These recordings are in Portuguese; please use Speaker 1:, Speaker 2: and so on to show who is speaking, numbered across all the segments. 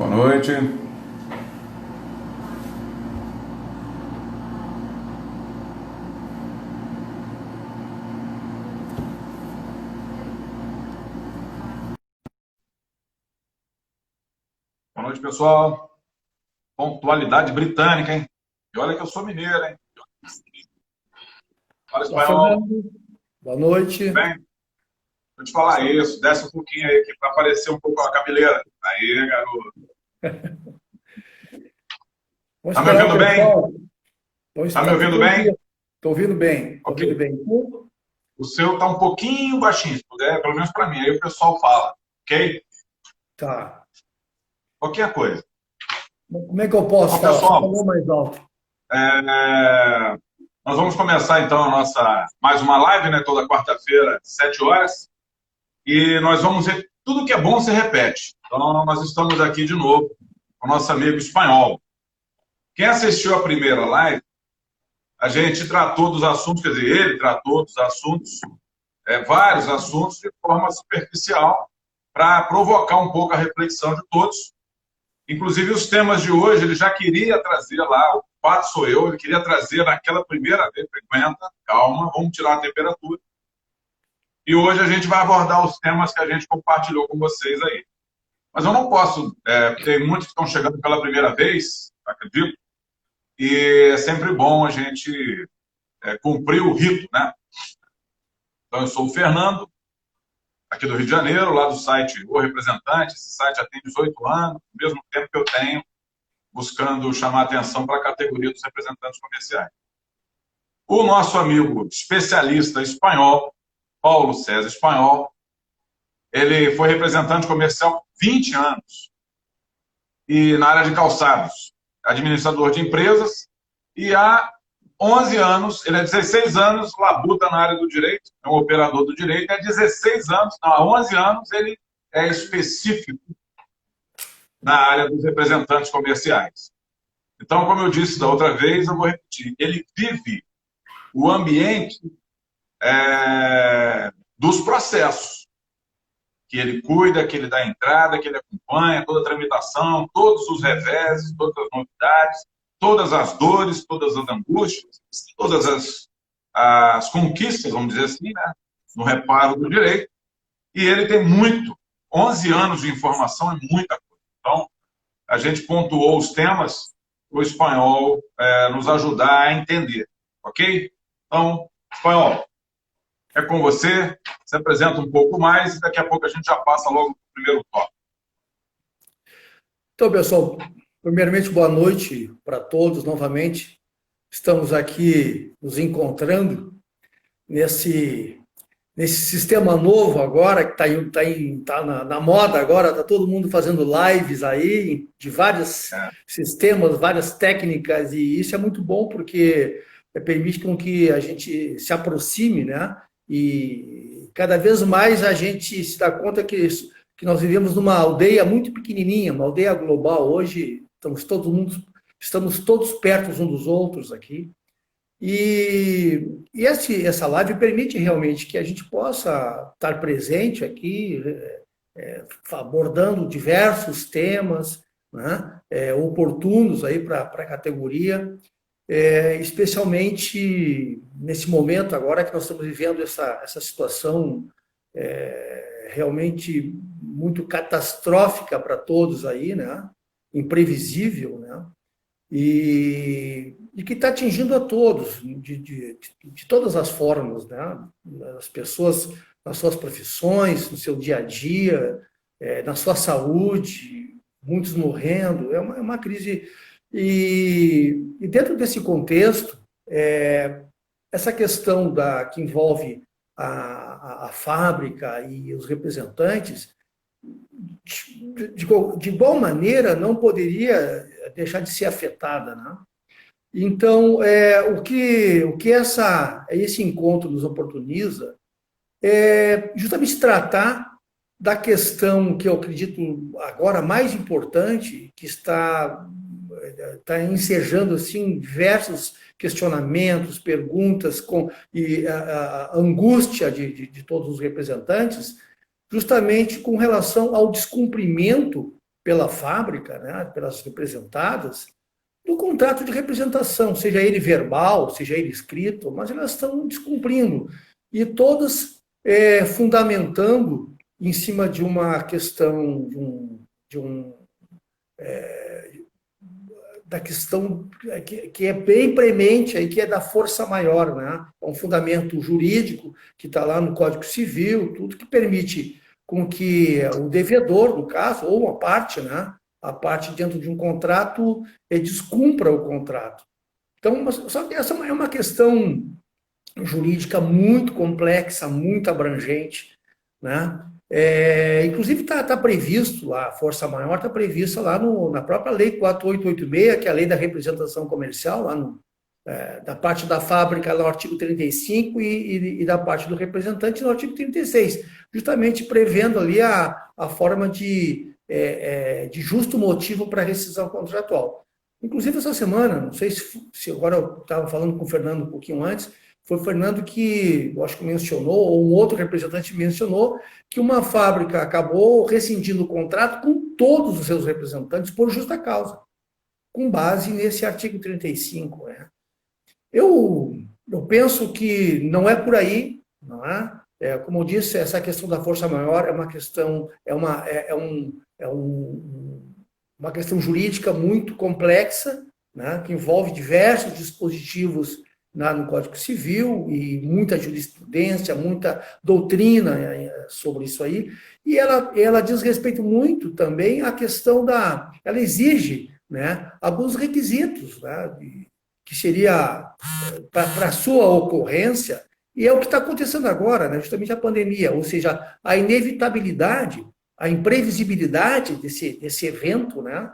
Speaker 1: Boa noite. Boa noite, pessoal. Pontualidade britânica, hein? E olha que eu sou mineiro, hein? Fala
Speaker 2: Olá,
Speaker 1: espanhol.
Speaker 2: Fernando. Boa noite.
Speaker 1: Bem, deixa eu te falar isso. Desce um pouquinho aí aqui para aparecer um pouco a cabeleira. Aí, garoto.
Speaker 2: Vamos
Speaker 1: Tá me
Speaker 2: esperar o
Speaker 1: ouvindo bem?
Speaker 2: pessoal. Vamos
Speaker 1: Tá me
Speaker 2: estar
Speaker 1: ouvindo
Speaker 2: tudo
Speaker 1: bem?
Speaker 2: bem. Estou ouvindo bem. Estou
Speaker 1: Ok.
Speaker 2: ouvindo bem.
Speaker 1: O seu tá um pouquinho baixinho, se puder, pelo menos para mim. Aí o pessoal fala, ok?
Speaker 2: Tá.
Speaker 1: Qualquer coisa.
Speaker 2: Como é que eu posso
Speaker 1: Bom,
Speaker 2: falar? Só
Speaker 1: pessoal,
Speaker 2: falar mais alto.
Speaker 1: nós vamos começar então a nossa mais uma live, né? Toda quarta-feira, 7 horas. E nós vamos ver, tudo que é bom se repete. Então, nós estamos aqui de novo com o nosso amigo espanhol. Quem assistiu a primeira live, a gente tratou dos assuntos, quer dizer, ele tratou dos assuntos, vários assuntos, de forma superficial, para provocar um pouco a reflexão de todos. Inclusive, os temas de hoje, ele já queria trazer lá, o fato sou eu, ele queria trazer naquela primeira vez, frequenta, calma, vamos tirar a temperatura. E hoje a gente vai abordar os temas que a gente compartilhou com vocês aí. Mas eu não posso, tem muitos que estão chegando pela primeira vez, acredito, e é sempre bom a gente cumprir o rito, né? Então, eu sou o Fernando, aqui do Rio de Janeiro, lá do site O Representante. Esse site já tem 18 anos, ao mesmo tempo que eu tenho, buscando chamar atenção para a categoria dos representantes comerciais. O nosso amigo especialista espanhol, Paulo César Espanhol, ele foi representante comercial por 20 anos, e na área de calçados, administrador de empresas, e há 11 anos, ele é 16 anos, labuta na área do direito, é um operador do direito, há 16 anos, não, há 11 anos ele é específico na área dos representantes comerciais. Então, como eu disse da outra vez, eu vou repetir, ele vive o ambiente dos processos, que ele cuida, que ele dá entrada, que ele acompanha, toda a tramitação, todos os reveses, todas as novidades, todas as dores, todas as angústias, todas as conquistas, vamos dizer assim, né, no reparo do direito. E ele tem 11 anos de informação é muita coisa. Então, a gente pontuou os temas para o espanhol nos ajudar a entender, ok? Então, espanhol, é com você, se apresenta um pouco mais e daqui a pouco a gente já passa logo para o primeiro tópico.
Speaker 2: Então, pessoal, primeiramente, boa noite para todos novamente. Estamos aqui nos encontrando nesse sistema novo agora, que tá na moda agora, está todo mundo fazendo lives aí de vários sistemas, várias técnicas, e isso é muito bom porque permite com que a gente se aproxime, né? E cada vez mais a gente se dá conta que nós vivemos numa aldeia muito pequenininha, uma aldeia global. Hoje estamos todos perto uns dos outros aqui. Essa live permite realmente que a gente possa estar presente aqui, abordando diversos temas, né, oportunos aí para a categoria, especialmente nesse momento agora que nós estamos vivendo essa situação realmente muito catastrófica para todos aí, né, imprevisível, né? E que está atingindo a todos, de todas as formas, né? As pessoas nas suas profissões, no seu dia a dia, na sua saúde, muitos morrendo, é uma crise. E dentro desse contexto, essa questão que envolve a fábrica e os representantes, de igual maneira, não poderia deixar de ser afetada, né? Então, o que esse encontro nos oportuniza é justamente tratar da questão que eu acredito agora mais importante, que está ensejando assim, diversos questionamentos, perguntas e a angústia de todos os representantes, justamente com relação ao descumprimento pela fábrica, né, pelas representadas, do contrato de representação, seja ele verbal, seja ele escrito, mas elas estão descumprindo. E todas fundamentando em cima de uma questão, da questão que é bem premente, aí, que é da força maior, né? É um fundamento jurídico que está lá no Código Civil, tudo que permite com que o devedor, no caso, ou a parte, né? A parte dentro de um contrato, descumpra o contrato. Então, só que essa é uma questão jurídica muito complexa, muito abrangente, né? Inclusive está previsto lá, a força maior está prevista lá na própria lei 4886, que é a lei da representação comercial, lá da parte da fábrica no artigo 35 e da parte do representante no artigo 36, justamente prevendo ali a forma de justo motivo para rescisão contratual. Inclusive, essa semana, não sei se agora eu estava falando com o Fernando um pouquinho antes, foi o Fernando que, eu acho que mencionou, ou um outro representante mencionou, que uma fábrica acabou rescindindo o contrato com todos os seus representantes por justa causa, com base nesse artigo 35. Né? Eu penso que não é por aí, não é? Como eu disse, essa questão da força maior é uma questão, uma questão jurídica muito complexa, né, que envolve diversos dispositivos no Código Civil e muita jurisprudência, muita doutrina sobre isso aí, e ela diz respeito muito também à questão ela exige, né, alguns requisitos, né, que seria para a sua ocorrência, e é o que está acontecendo agora, né, justamente a pandemia, ou seja, a inevitabilidade, a imprevisibilidade desse evento, né,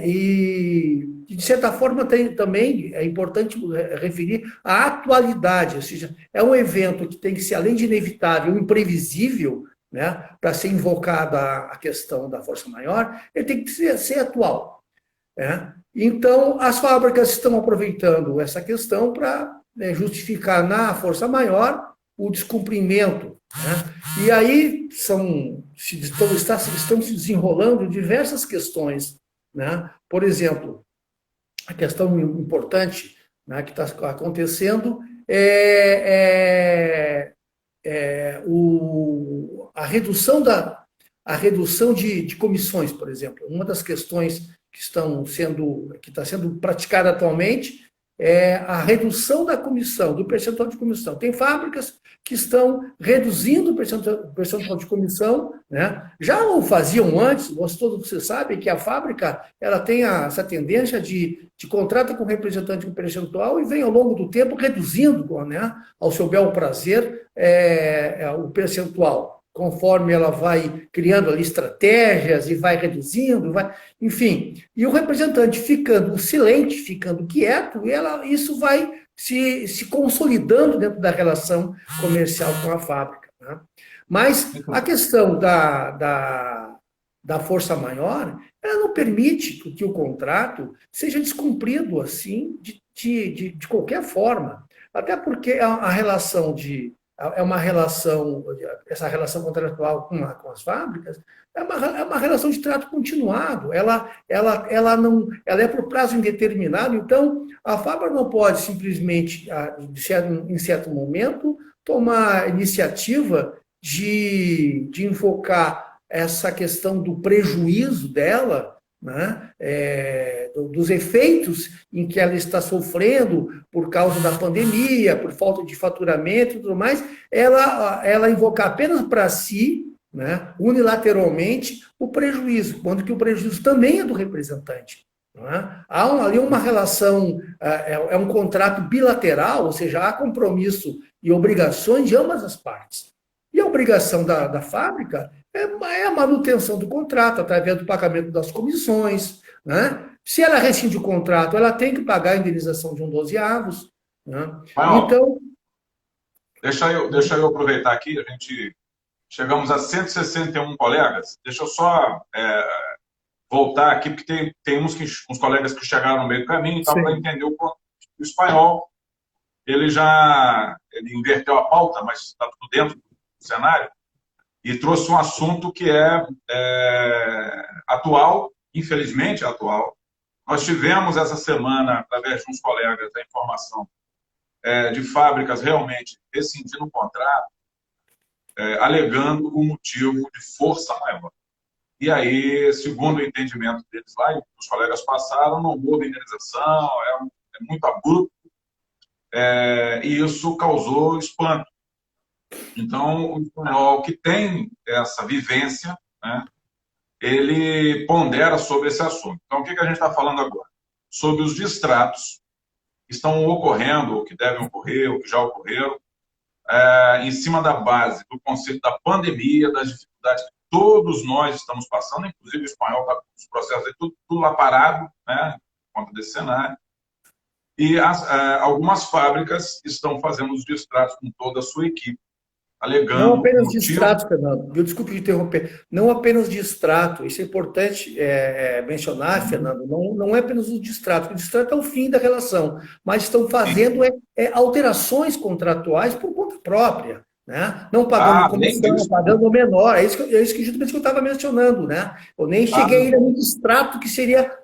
Speaker 2: e, de certa forma, também é importante referir a atualidade, ou seja, é um evento que tem que ser, além de inevitável, imprevisível, né, para ser invocada a questão da força maior, ele tem que ser atual. Né? Então, as fábricas estão aproveitando essa questão para justificar na força maior o descumprimento. Né? E aí estão se desenrolando diversas questões. Né? Por exemplo, a questão importante, né, que está acontecendo a redução de comissões, por exemplo. Uma das questões que está sendo praticada atualmente é a redução da comissão, do percentual de comissão. Tem fábricas que estão reduzindo o percentual de comissão, né? Já o faziam antes, todos vocês sabem que a fábrica ela tem essa tendência de contrata com representante com percentual e vem ao longo do tempo reduzindo, né, ao seu bel prazer o percentual, conforme ela vai criando ali estratégias e vai reduzindo, enfim. E o representante ficando silente, ficando quieto, isso vai se consolidando dentro da relação comercial com a fábrica. Né? Mas a questão da força maior, ela não permite que o contrato seja descumprido assim, de qualquer forma. Até porque a relação essa relação contratual com as fábricas é uma relação de trato continuado, ela é por prazo indeterminado, então a fábrica não pode simplesmente, em certo momento, tomar iniciativa de invocar essa questão do prejuízo dela, né, dos efeitos em que ela está sofrendo por causa da pandemia, por falta de faturamento e tudo mais, ela invocar apenas para si, né, unilateralmente, o prejuízo, quando que o prejuízo também é do representante. Não é? Há ali uma relação, é um contrato bilateral, ou seja, há compromisso e obrigações de ambas as partes. E a obrigação da fábrica é a manutenção do contrato, através do pagamento das comissões. Né? Se ela rescinde o contrato, ela tem que pagar a indenização de 1/12. Né? Então...
Speaker 1: Deixa eu aproveitar aqui, a gente chegamos a 161 colegas. Deixa eu só voltar aqui, porque tem uns colegas que chegaram no meio do caminho, então, para entender o espanhol, ele inverteu a pauta, mas está tudo dentro do cenário. e trouxe um assunto que é atual, infelizmente atual. Nós tivemos essa semana, através de uns colegas, a informação de fábricas realmente rescindindo o contrato, alegando o motivo de força maior. E aí, segundo o entendimento deles lá, e os colegas passaram, não houve indenização, é muito abrupto, e isso causou espanto. Então, o espanhol que tem essa vivência, né, ele pondera sobre esse assunto. Então, o que a gente está falando agora? Sobre os distratos que estão ocorrendo, ou que devem ocorrer, ou que já ocorreram, em cima da base do conceito da pandemia, das dificuldades que todos nós estamos passando, inclusive o espanhol está com os processos aí, tudo lá parado, né, por conta desse cenário. E algumas fábricas estão fazendo os distratos com toda a sua equipe, alegando...
Speaker 2: Não apenas distrato, Fernando, desculpe te interromper, não apenas distrato, isso é importante mencionar, Fernando, não é apenas o distrato é o fim da relação, mas estão fazendo alterações contratuais por conta própria, né? Não pagando comissão, pagando menor, é isso que justamente que eu estava mencionando, né? Eu nem cheguei ainda no distrato, que seria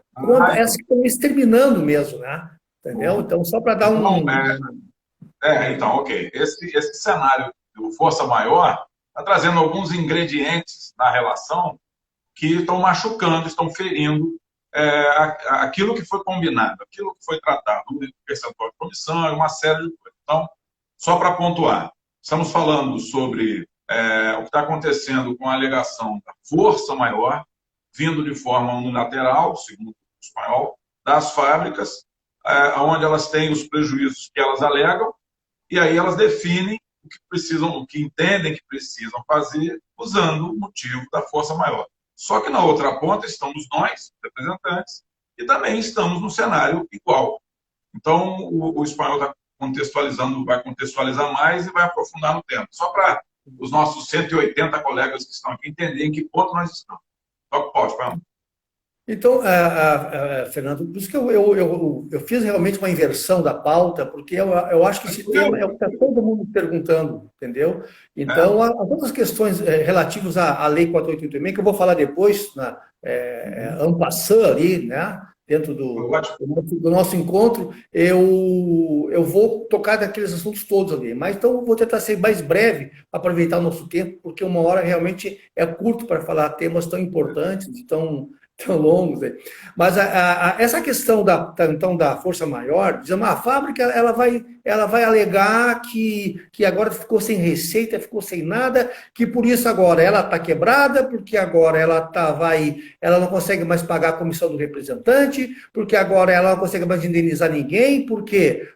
Speaker 2: essa que estão exterminando mesmo, né? Entendeu? Então, só para dar
Speaker 1: Então, ok. Esse cenário do força maior está trazendo alguns ingredientes na relação que estão machucando, estão ferindo aquilo que foi combinado, aquilo que foi tratado, o percentual de comissão e uma série de coisas. Então, só para pontuar, estamos falando sobre o que está acontecendo com a alegação da força maior, vindo de forma unilateral, segundo o espanhol, das fábricas, onde elas têm os prejuízos que elas alegam, e aí elas definem o que precisam, o que entendem que precisam fazer, usando o motivo da força maior. Só que na outra ponta estamos nós, representantes, e também estamos no cenário igual. Então, o espanhol está contextualizando, vai contextualizar mais e vai aprofundar no tema. Só para os nossos 180 colegas que estão aqui entenderem em que ponto nós estamos. Toca o pau, espanhol.
Speaker 2: Então, Fernando, por isso que eu fiz realmente uma inversão da pauta, porque eu acho que esse tema é o que está todo mundo perguntando, entendeu? Então, as outras questões relativas à Lei 4.886, que eu vou falar depois, en passant ali, né, dentro do nosso encontro, eu vou tocar daqueles assuntos todos ali. Mas então, eu vou tentar ser mais breve, aproveitar o nosso tempo, porque uma hora realmente é curto para falar temas tão importantes, tão longos. Né? Mas essa questão então, da força maior, dizendo, a fábrica ela vai alegar que agora ficou sem receita, ficou sem nada, que por isso agora ela está quebrada, porque agora ela não consegue mais pagar a comissão do representante, porque agora ela não consegue mais indenizar ninguém, porque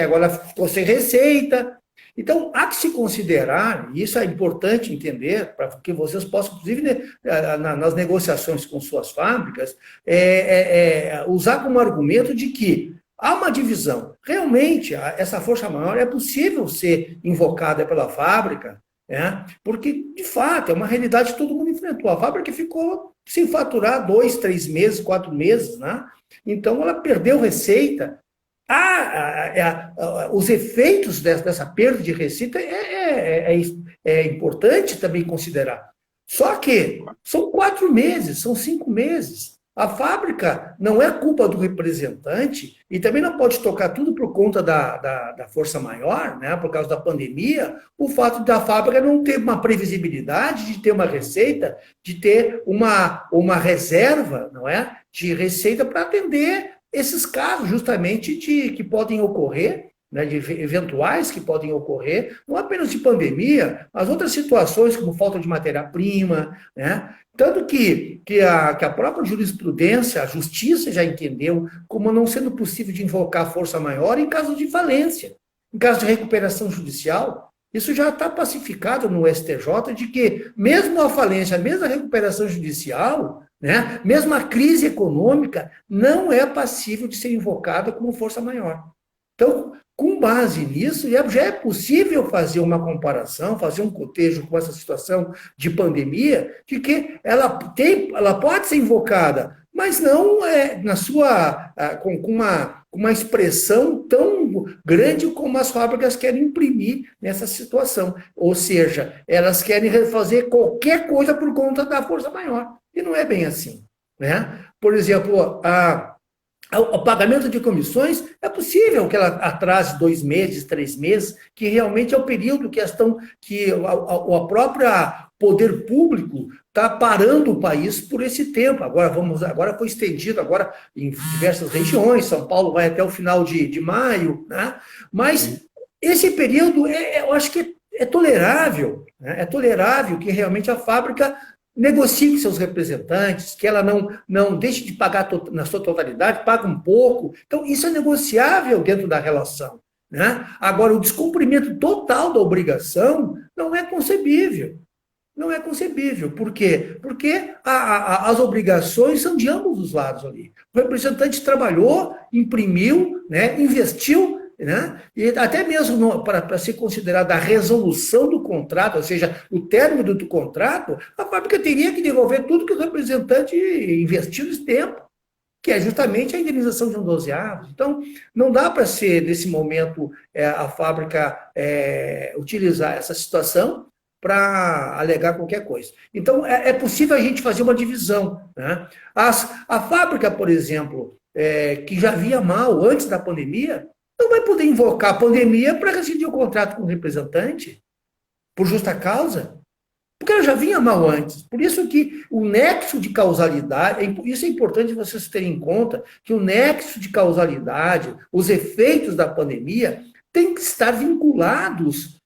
Speaker 2: agora ficou sem receita. Então, há que se considerar, e isso é importante entender, para que vocês possam, inclusive, nas negociações com suas fábricas, usar como argumento de que há uma divisão. Realmente, essa força maior é possível ser invocada pela fábrica, né? Porque, de fato, é uma realidade que todo mundo enfrentou. A fábrica ficou sem faturar 2, 3 meses, 4 meses, né? Então, ela perdeu receita. Os efeitos dessa perda de receita é importante também considerar. Só que são 4 meses, são 5 meses. A fábrica não é culpa do representante e também não pode tocar tudo por conta da força maior, né, por causa da pandemia, o fato da fábrica não ter uma previsibilidade, de ter uma receita, de ter uma reserva, não é, de receita para atender esses casos justamente que podem ocorrer, né, de eventuais que podem ocorrer, não apenas de pandemia, mas outras situações como falta de matéria-prima, né? Tanto que a própria jurisprudência, a justiça já entendeu como não sendo possível de invocar a força maior em caso de falência, em caso de recuperação judicial. Isso já está pacificado no STJ de que mesmo a falência, mesmo a recuperação judicial, né, mesmo a crise econômica, não é passível de ser invocada como força maior. Então, com base nisso, já é possível fazer uma comparação, fazer um cotejo com essa situação de pandemia, de que ela pode ser invocada, mas não com com uma expressão tão grande como as fábricas querem imprimir nessa situação. Ou seja, elas querem fazer qualquer coisa por conta da força maior. E não é bem assim, né? Por exemplo, o pagamento de comissões é possível que ela atrase 2 meses, 3 meses, que realmente é o período que a própria poder público está parando o país por esse tempo. Agora foi estendido agora em diversas regiões, São Paulo vai até o final de maio, né? Mas esse período, eu acho que é tolerável, né? É tolerável que realmente a fábrica negocie com seus representantes, que ela não deixe de pagar na sua totalidade, paga um pouco. Então, isso é negociável dentro da relação, né? Agora, o descumprimento total da obrigação não é concebível. Não é concebível. Por quê? Porque as obrigações são de ambos os lados ali. O representante trabalhou, imprimiu, né, investiu, né? E até mesmo para ser considerada a resolução do contrato, ou seja, o término do contrato, a fábrica teria que devolver tudo que o representante investiu nesse tempo, que é justamente a indenização de um dozeavo. Então, não dá para ser, nesse momento, a fábrica utilizar essa situação para alegar qualquer coisa. Então, é possível a gente fazer uma divisão, né? A fábrica, por exemplo, que já vinha mal antes da pandemia, não vai poder invocar a pandemia para rescindir o contrato com o representante, por justa causa, porque ela já vinha mal antes. Por isso que o nexo de causalidade, isso é importante vocês terem em conta, que o nexo de causalidade, os efeitos da pandemia, têm que estar vinculados,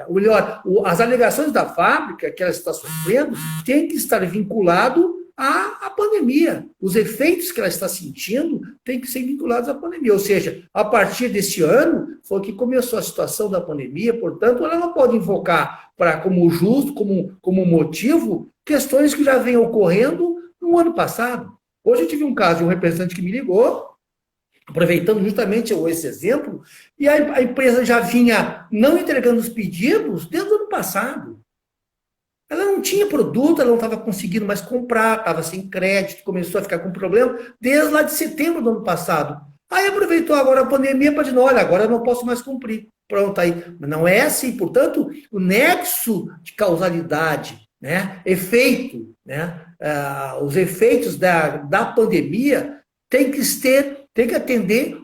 Speaker 2: melhor, as alegações da fábrica que ela está sofrendo têm que estar vinculados à pandemia. Os efeitos que ela está sentindo têm que ser vinculados à pandemia. Ou seja, a partir desse ano foi que começou a situação da pandemia, portanto, ela não pode invocar como justo, como motivo, questões que já vêm ocorrendo no ano passado. Hoje eu tive um caso de um representante que me ligou, aproveitando justamente esse exemplo, e a empresa já vinha não entregando os pedidos desde o ano passado. Ela não tinha produto, ela não estava conseguindo mais comprar, estava sem crédito, começou a ficar com problema desde lá de setembro do ano passado. Aí aproveitou agora a pandemia para dizer, olha, agora eu não posso mais cumprir. Pronto, aí. Mas não é assim. Portanto, o nexo de causalidade, né, efeito, né, os efeitos da pandemia tem que atender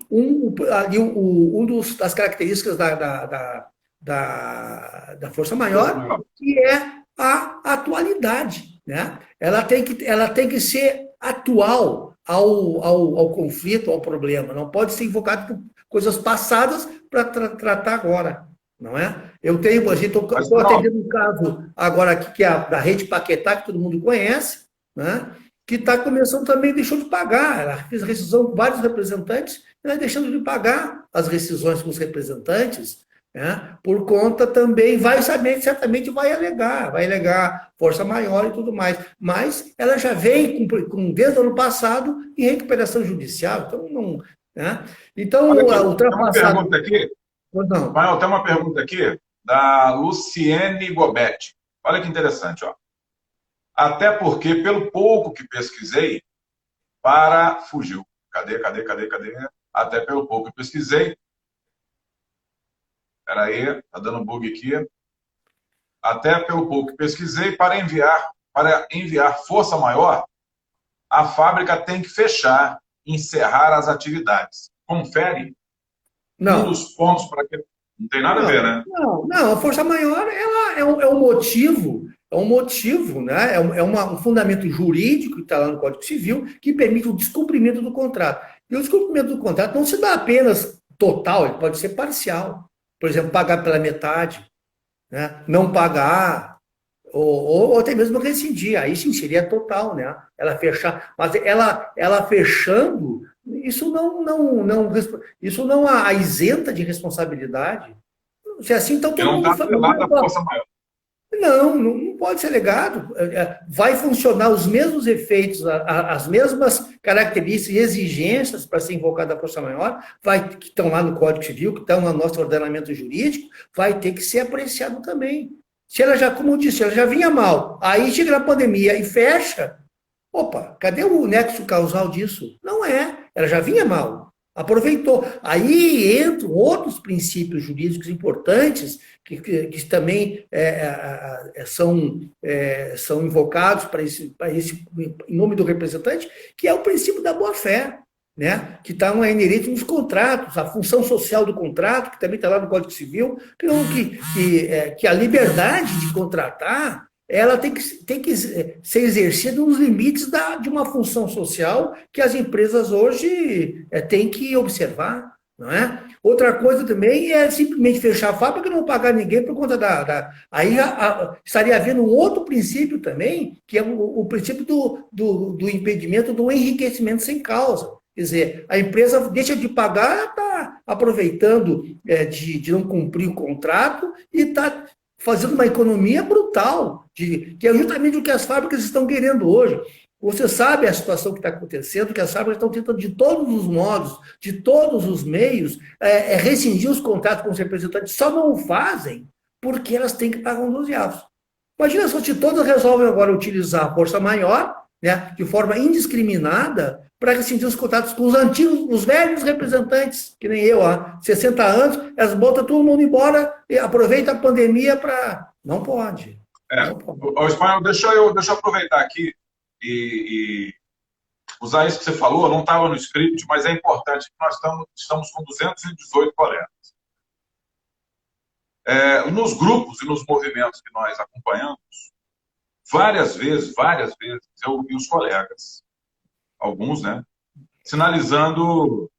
Speaker 2: das características da força maior, que é a atualidade, né? Ela tem que ser atual ao conflito, ao problema. Não pode ser invocado por coisas passadas para tratar agora, não é? Estou atendendo um caso agora aqui, que é da Rede Paquetá, que todo mundo conhece, né? Que está começando também, deixou de pagar. Ela fez rescisão com vários representantes, ela deixando de pagar as rescisões com os representantes, né? Por conta também, certamente vai alegar força maior e tudo mais. Mas ela já vem desde o ano passado em recuperação judicial, então não. Né? Então, ultrapassado.
Speaker 1: Tem uma pergunta aqui da Luciene Gobetti. Olha que interessante, ó. Até porque, pelo pouco que pesquisei, fugiu. Cadê? Até pelo pouco que pesquisei. Espera aí, tá dando bug aqui. Até pelo pouco que pesquisei, para enviar força maior, a fábrica tem que fechar, encerrar as atividades. Confere?
Speaker 2: Não.
Speaker 1: Um dos pontos para que... Não tem nada a ver, né?
Speaker 2: Não, a força maior ela é um motivo, né? Um fundamento jurídico que está lá no Código Civil que permite o descumprimento do contrato. E o descumprimento do contrato não se dá apenas total, ele pode ser parcial. Por exemplo, pagar pela metade, né? Não pagar, ou até mesmo rescindir. Aí sim seria total, né? Ela fechar, mas ela fechando, isso não a isenta de responsabilidade. Se é assim, então todo mundo
Speaker 1: da força maior.
Speaker 2: Não pode ser legado. Vai funcionar os mesmos efeitos, as mesmas características e exigências para ser invocada a força maior, que estão lá no Código Civil, que estão no nosso ordenamento jurídico, vai ter que ser apreciado também. Se ela já, como eu disse, ela já vinha mal, aí chega a pandemia e fecha, opa, cadê o nexo causal disso? Não é. ela já vinha mal. Aproveitou. Aí entram outros princípios jurídicos importantes que também são invocados para esse, em nome do representante, que é o princípio da boa-fé, né? Que está inerente nos contratos, a função social do contrato, que também está lá no Código Civil, que a liberdade de contratar ela tem que ser exercida nos limites de uma função social que as empresas hoje têm que observar, não é? Outra coisa também é simplesmente fechar a fábrica e não pagar ninguém por conta Aí estaria havendo um outro princípio também, que é o princípio do impedimento do enriquecimento sem causa. Quer dizer, a empresa deixa de pagar, está aproveitando de não cumprir o contrato e está fazendo uma economia brutal, que é justamente o que as fábricas estão querendo hoje. Você sabe a situação que está acontecendo, que as fábricas estão tentando de todos os modos, de todos os meios, rescindir os contratos com os representantes, só não o fazem porque elas têm que pagar um dos diabos. Imagina só se todas resolvem agora utilizar a força maior, né, de forma indiscriminada, para rescindir os contratos com os antigos, os velhos representantes, que nem eu, há 60 anos, elas botam todo mundo embora e aproveita a pandemia para... Não pode.
Speaker 1: Não pode. O Espanhol, deixa eu aproveitar aqui e usar isso que você falou, não estava no script, mas é importante que nós estamos com 218 colegas. Nos grupos e nos movimentos que nós acompanhamos, várias vezes, eu vi os colegas, alguns, né, sinalizando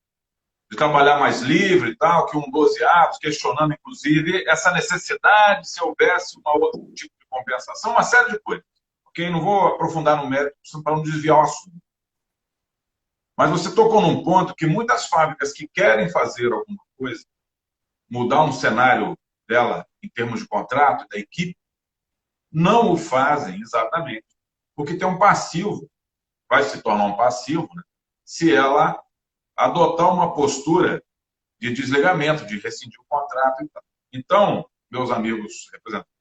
Speaker 1: de trabalhar mais livre e tal, que um 12 atos, questionando, inclusive, essa necessidade, se houvesse um outro tipo de compensação, uma série de coisas. Ok? Não vou aprofundar no mérito para não desviar o assunto. Mas você tocou num ponto que muitas fábricas que querem fazer alguma coisa, mudar um cenário dela em termos de contrato, da equipe, não o fazem exatamente porque tem um passivo, vai se tornar um passivo, né, se ela adotar uma postura de desligamento, de rescindir o contrato e tal. Então, meus amigos representantes,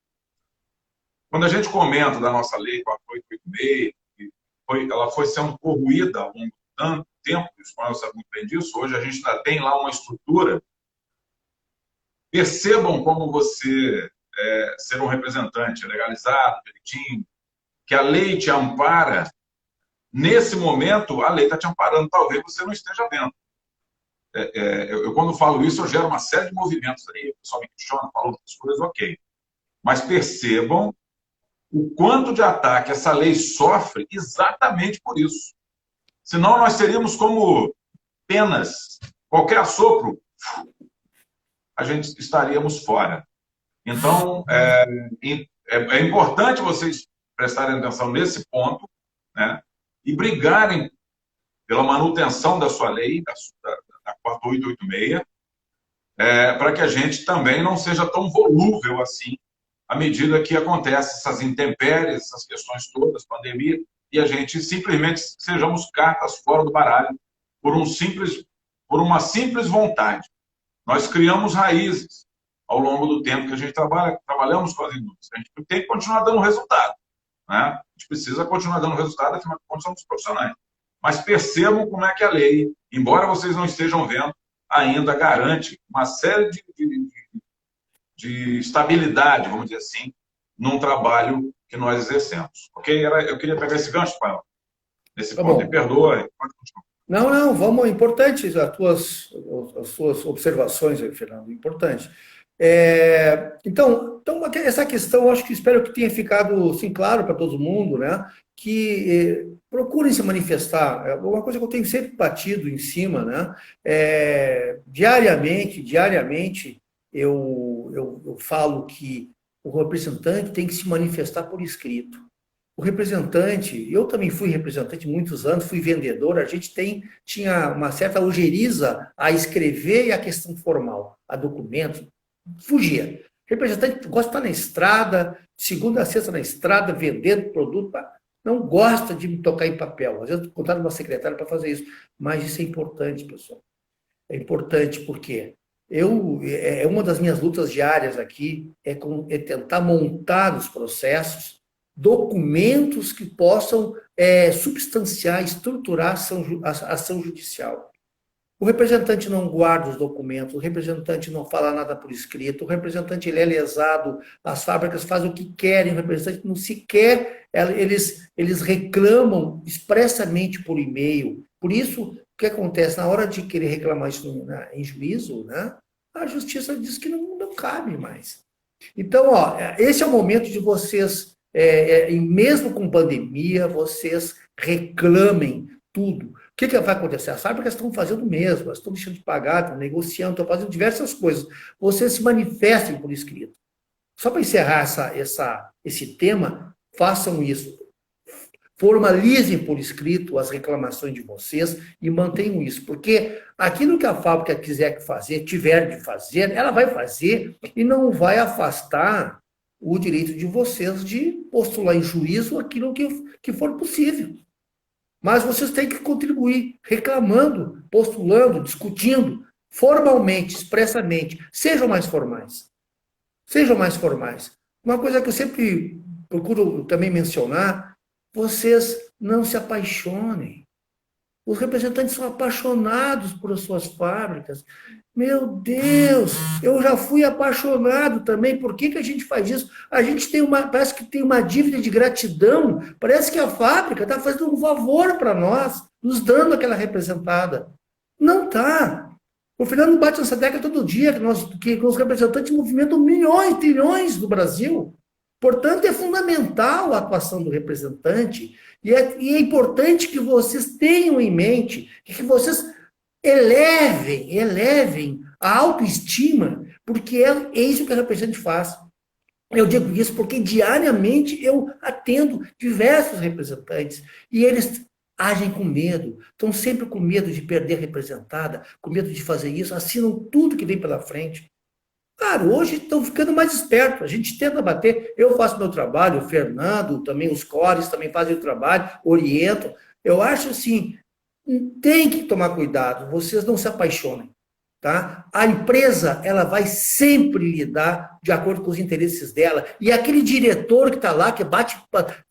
Speaker 1: quando a gente comenta da nossa lei 4886, ela foi sendo corroída ao longo de tanto tempo, o Espanhol sabe muito bem disso, hoje a gente ainda tem lá uma estrutura. Percebam como você ser um representante legalizado, direitinho, que a lei te ampara. Nesse momento, a lei está te amparando, talvez você não esteja vendo. Eu, quando falo isso, eu gero uma série de movimentos aí, o pessoal me questiona, fala outras coisas, ok. Mas percebam o quanto de ataque essa lei sofre exatamente por isso. Senão nós seríamos como penas. Qualquer assopro, a gente estaríamos fora. Então, é importante vocês prestarem atenção nesse ponto, né, e brigarem pela manutenção da sua lei, da 4886, para que a gente também não seja tão volúvel assim, à medida que acontecem essas intempéries, essas questões todas, pandemia, e a gente simplesmente sejamos cartas fora do baralho por uma simples vontade. Nós criamos raízes ao longo do tempo que a gente trabalhamos com as indústrias. A gente tem que continuar dando resultado, né? A gente precisa continuar dando resultado, afinal de contas, somos profissionais. Mas percebam como é que a lei, embora vocês não estejam vendo, ainda garante uma série de estabilidade, vamos dizer assim, num trabalho que nós exercemos. Ok? Eu queria pegar esse gancho, Paulo, nesse ponto. Me perdoe. Pode continuar.
Speaker 2: Não, vamos, importante as suas observações aí, Fernando, importante. Então, essa questão, acho que espero que tenha ficado assim, claro para todo mundo, né? Que procurem se manifestar. É uma coisa que eu tenho sempre batido em cima, né? Diariamente, eu falo que o representante tem que se manifestar por escrito. O representante, eu também fui representante muitos anos, fui vendedor, a gente tinha uma certa ojeriza a escrever e a questão formal, a documentos, fugia. Representante gosta de estar na estrada, segunda a sexta na estrada, vendendo produto, não gosta de me tocar em papel. Às vezes, contar uma secretária para fazer isso. Mas isso é importante, pessoal. É importante porque uma das minhas lutas diárias aqui é tentar montar os processos, documentos que possam substanciar, estruturar a ação judicial. O representante não guarda os documentos, o representante não fala nada por escrito, o representante ele é lesado, as fábricas fazem o que querem, o representante não sequer, eles reclamam expressamente por e-mail. Por isso, o que acontece? Na hora de querer reclamar isso em juízo, né, a justiça diz que não cabe mais. Então, esse é o momento de vocês, mesmo com pandemia, vocês reclamem tudo. O que vai acontecer? As fábricas estão fazendo o mesmo, elas estão deixando de pagar, estão negociando, estão fazendo diversas coisas. Vocês se manifestem por escrito. Só para encerrar esse tema, façam isso. Formalizem por escrito as reclamações de vocês e mantenham isso, porque aquilo que a fábrica tiver de fazer, ela vai fazer e não vai afastar o direito de vocês de postular em juízo aquilo que for possível. Mas vocês têm que contribuir, reclamando, postulando, discutindo, formalmente, expressamente. Sejam mais formais. Sejam mais formais. Uma coisa que eu sempre procuro também mencionar, vocês não se apaixonem. Os representantes são apaixonados por suas fábricas. Meu Deus, eu já fui apaixonado também. Por que a gente faz isso? A gente parece que tem uma dívida de gratidão. Parece que a fábrica está fazendo um favor para nós, nos dando aquela representada. Não está. O Fernando bate nessa tecla todo dia, que os representantes movimentam milhões, trilhões do Brasil. Portanto, é fundamental a atuação do representante e é importante que vocês tenham em mente que vocês elevem a autoestima, porque é isso que o representante faz. Eu digo isso porque diariamente eu atendo diversos representantes e eles agem com medo, estão sempre com medo de perder a representada, com medo de fazer isso, assinam tudo que vem pela frente. Claro, hoje estão ficando mais espertos, a gente tenta bater, eu faço meu trabalho, o Fernando, também os cores também fazem o trabalho, orientam. Eu acho assim, tem que tomar cuidado, vocês não se apaixonem, tá? A empresa, ela vai sempre lidar de acordo com os interesses dela, e aquele diretor que está lá, que bate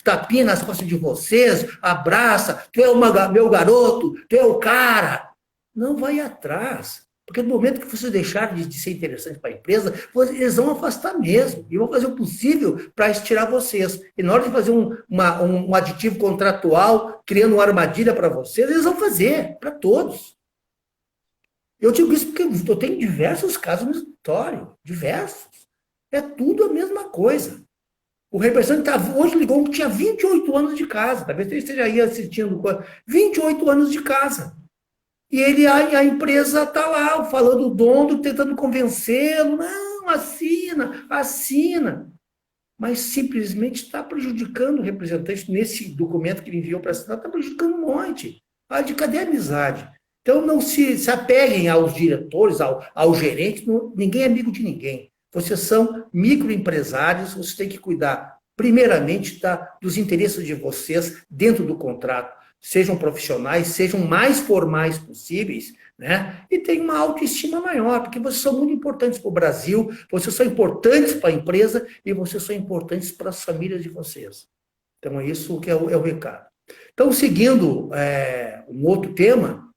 Speaker 2: tapinha nas costas de vocês, abraça, tu é meu garoto, tu é o cara, não vai atrás. Porque no momento que você deixar de ser interessante para a empresa, eles vão afastar mesmo. E vão fazer o possível para estirar vocês. E na hora de fazer um aditivo contratual, criando uma armadilha para vocês, eles vão fazer, para todos. Eu digo isso porque eu tenho diversos casos no escritório. Diversos. É tudo a mesma coisa. O representante hoje ligou que tinha 28 anos de casa. Talvez ele esteja aí assistindo. 28 anos de casa. E a empresa está lá, falando o dono, tentando convencê-lo. Não, assina. Mas simplesmente está prejudicando o representante nesse documento que ele enviou para assinar, está prejudicando um monte. Cadê a amizade? Então, não se apeguem aos diretores, ao gerente, ninguém é amigo de ninguém. Vocês são microempresários, vocês têm que cuidar, primeiramente, dos interesses de vocês dentro do contrato. Sejam profissionais, sejam mais formais possíveis, né? E tenham uma autoestima maior, porque vocês são muito importantes para o Brasil, vocês são importantes para a empresa e vocês são importantes para as famílias de vocês. Então, é isso que é o recado. Então, seguindo um outro tema,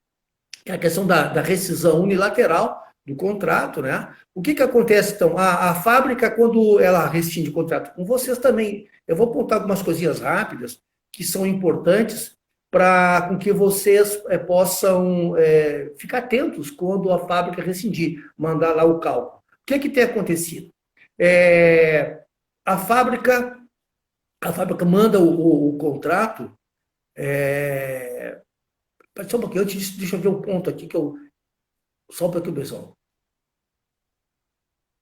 Speaker 2: que é a questão da rescisão unilateral do contrato, né? O que acontece, então? A fábrica, quando ela rescinde o contrato com vocês também, eu vou apontar algumas coisinhas rápidas que são importantes para que vocês possam ficar atentos quando a fábrica rescindir, mandar lá o cálculo. O que tem acontecido? A fábrica manda o contrato. Só um pouquinho, antes, deixa eu ver um ponto aqui só um pouquinho, pessoal.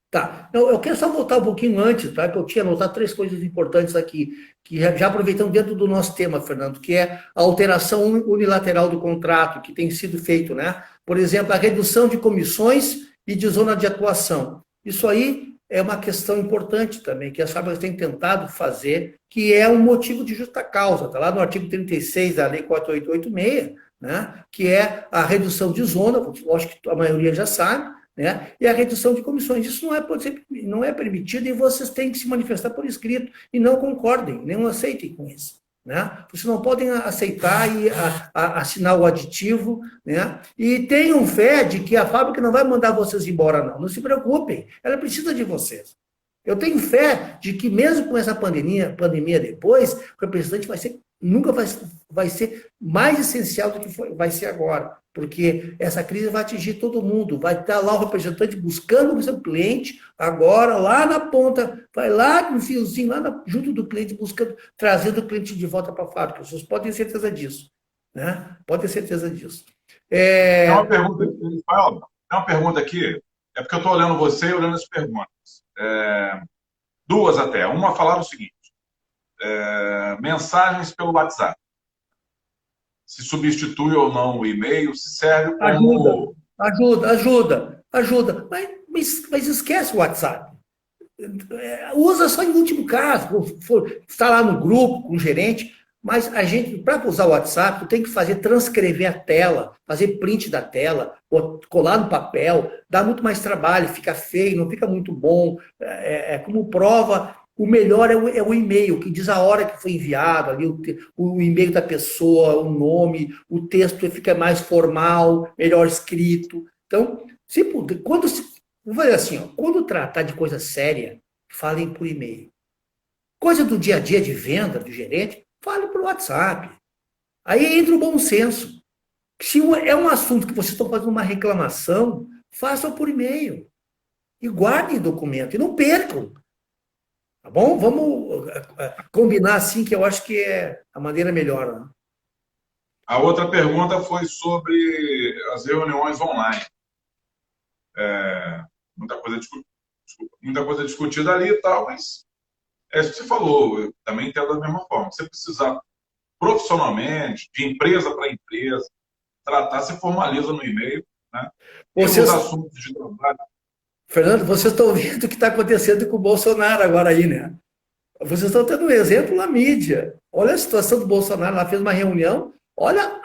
Speaker 2: Tá, eu quero só voltar um pouquinho antes, tá? Que eu tinha anotado 3 coisas importantes aqui, que já aproveitando dentro do nosso tema, Fernando, que é a alteração unilateral do contrato, que tem sido feito, né? Por exemplo, a redução de comissões e de zona de atuação. Isso aí é uma questão importante também, que as fábricas têm tentado fazer, que é um motivo de justa causa, está lá no artigo 36 da Lei 4886, né? Que é a redução de zona, acho que a maioria já sabe, né? E a redução de comissões. Isso não é permitido e vocês têm que se manifestar por escrito e não concordem, nem aceitem com isso. né? Vocês não podem aceitar e assinar o aditivo, né? E tenham fé de que a fábrica não vai mandar vocês embora, não. Não se preocupem, ela precisa de vocês. Eu tenho fé de que mesmo com essa pandemia depois, o representante nunca vai ser mais essencial do que vai ser agora, porque essa crise vai atingir todo mundo, vai estar lá o representante buscando o seu cliente, agora lá na ponta, vai lá no fiozinho, junto do cliente, buscando, trazendo o cliente de volta para a fábrica. Vocês podem ter certeza disso, né? Podem ter certeza disso.
Speaker 1: Tem uma pergunta aqui, Paulo, tem uma pergunta aqui, é porque eu estou olhando você e olhando as perguntas. Duas até. Uma falaram o seguinte, mensagens pelo WhatsApp. Se substitui ou não o e-mail, se serve como...
Speaker 2: Ajuda. Mas esquece o WhatsApp. Usa só em último caso. Está lá no grupo, com o gerente, mas a gente, para usar o WhatsApp, tu tem que transcrever a tela, fazer print da tela, colar no papel, dá muito mais trabalho, fica feio, não fica muito bom. Como prova... O melhor é o e-mail, que diz a hora que foi enviado, ali o e-mail da pessoa, o nome, o texto fica mais formal, melhor escrito. Então, vou fazer assim, ó, quando tratar de coisa séria, falem por e-mail. Coisa do dia a dia de venda do gerente, fale por WhatsApp. Aí entra o bom senso. Se é um assunto que vocês estão fazendo uma reclamação, façam por e-mail. E guardem o documento, e não percam. Tá bom? Vamos combinar assim, que eu acho que é a maneira melhor. Né?
Speaker 1: A outra pergunta foi sobre as reuniões online. Muita coisa discutida ali e tal, mas é isso que você falou, eu também entendo da mesma forma. Você precisar profissionalmente, de empresa para empresa, tratar, se formaliza no e-mail, né? Os assuntos de trabalho.
Speaker 2: Fernando, vocês estão vendo o que está acontecendo com o Bolsonaro agora aí, né? Vocês estão tendo um exemplo na mídia. Olha a situação do Bolsonaro, ela fez uma reunião, olha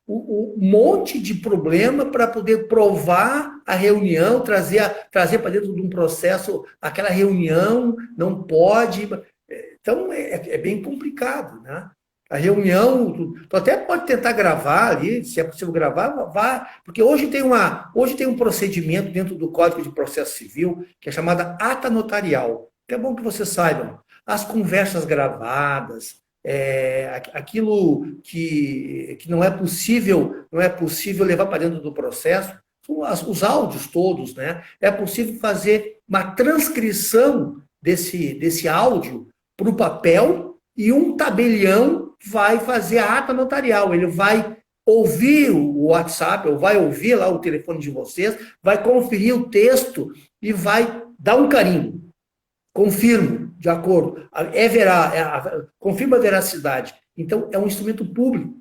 Speaker 2: o monte de problema para poder provar a reunião, trazer para dentro de um processo aquela reunião, não pode. Então, é bem complicado, né? A reunião, tu até pode tentar gravar ali, se é possível gravar, vá, porque hoje tem um procedimento dentro do Código de Processo Civil que é chamada ata notarial. É bom que vocês saibam. As conversas gravadas, aquilo que não é possível levar para dentro do processo, os áudios todos, né? É possível fazer uma transcrição desse áudio para o papel e um tabelião vai fazer a ata notarial. Ele vai ouvir o WhatsApp, ou vai ouvir lá o telefone de vocês, vai conferir o texto e vai dar um carimbo. Confirmo, de acordo. Confirma a veracidade. Então, é um instrumento público.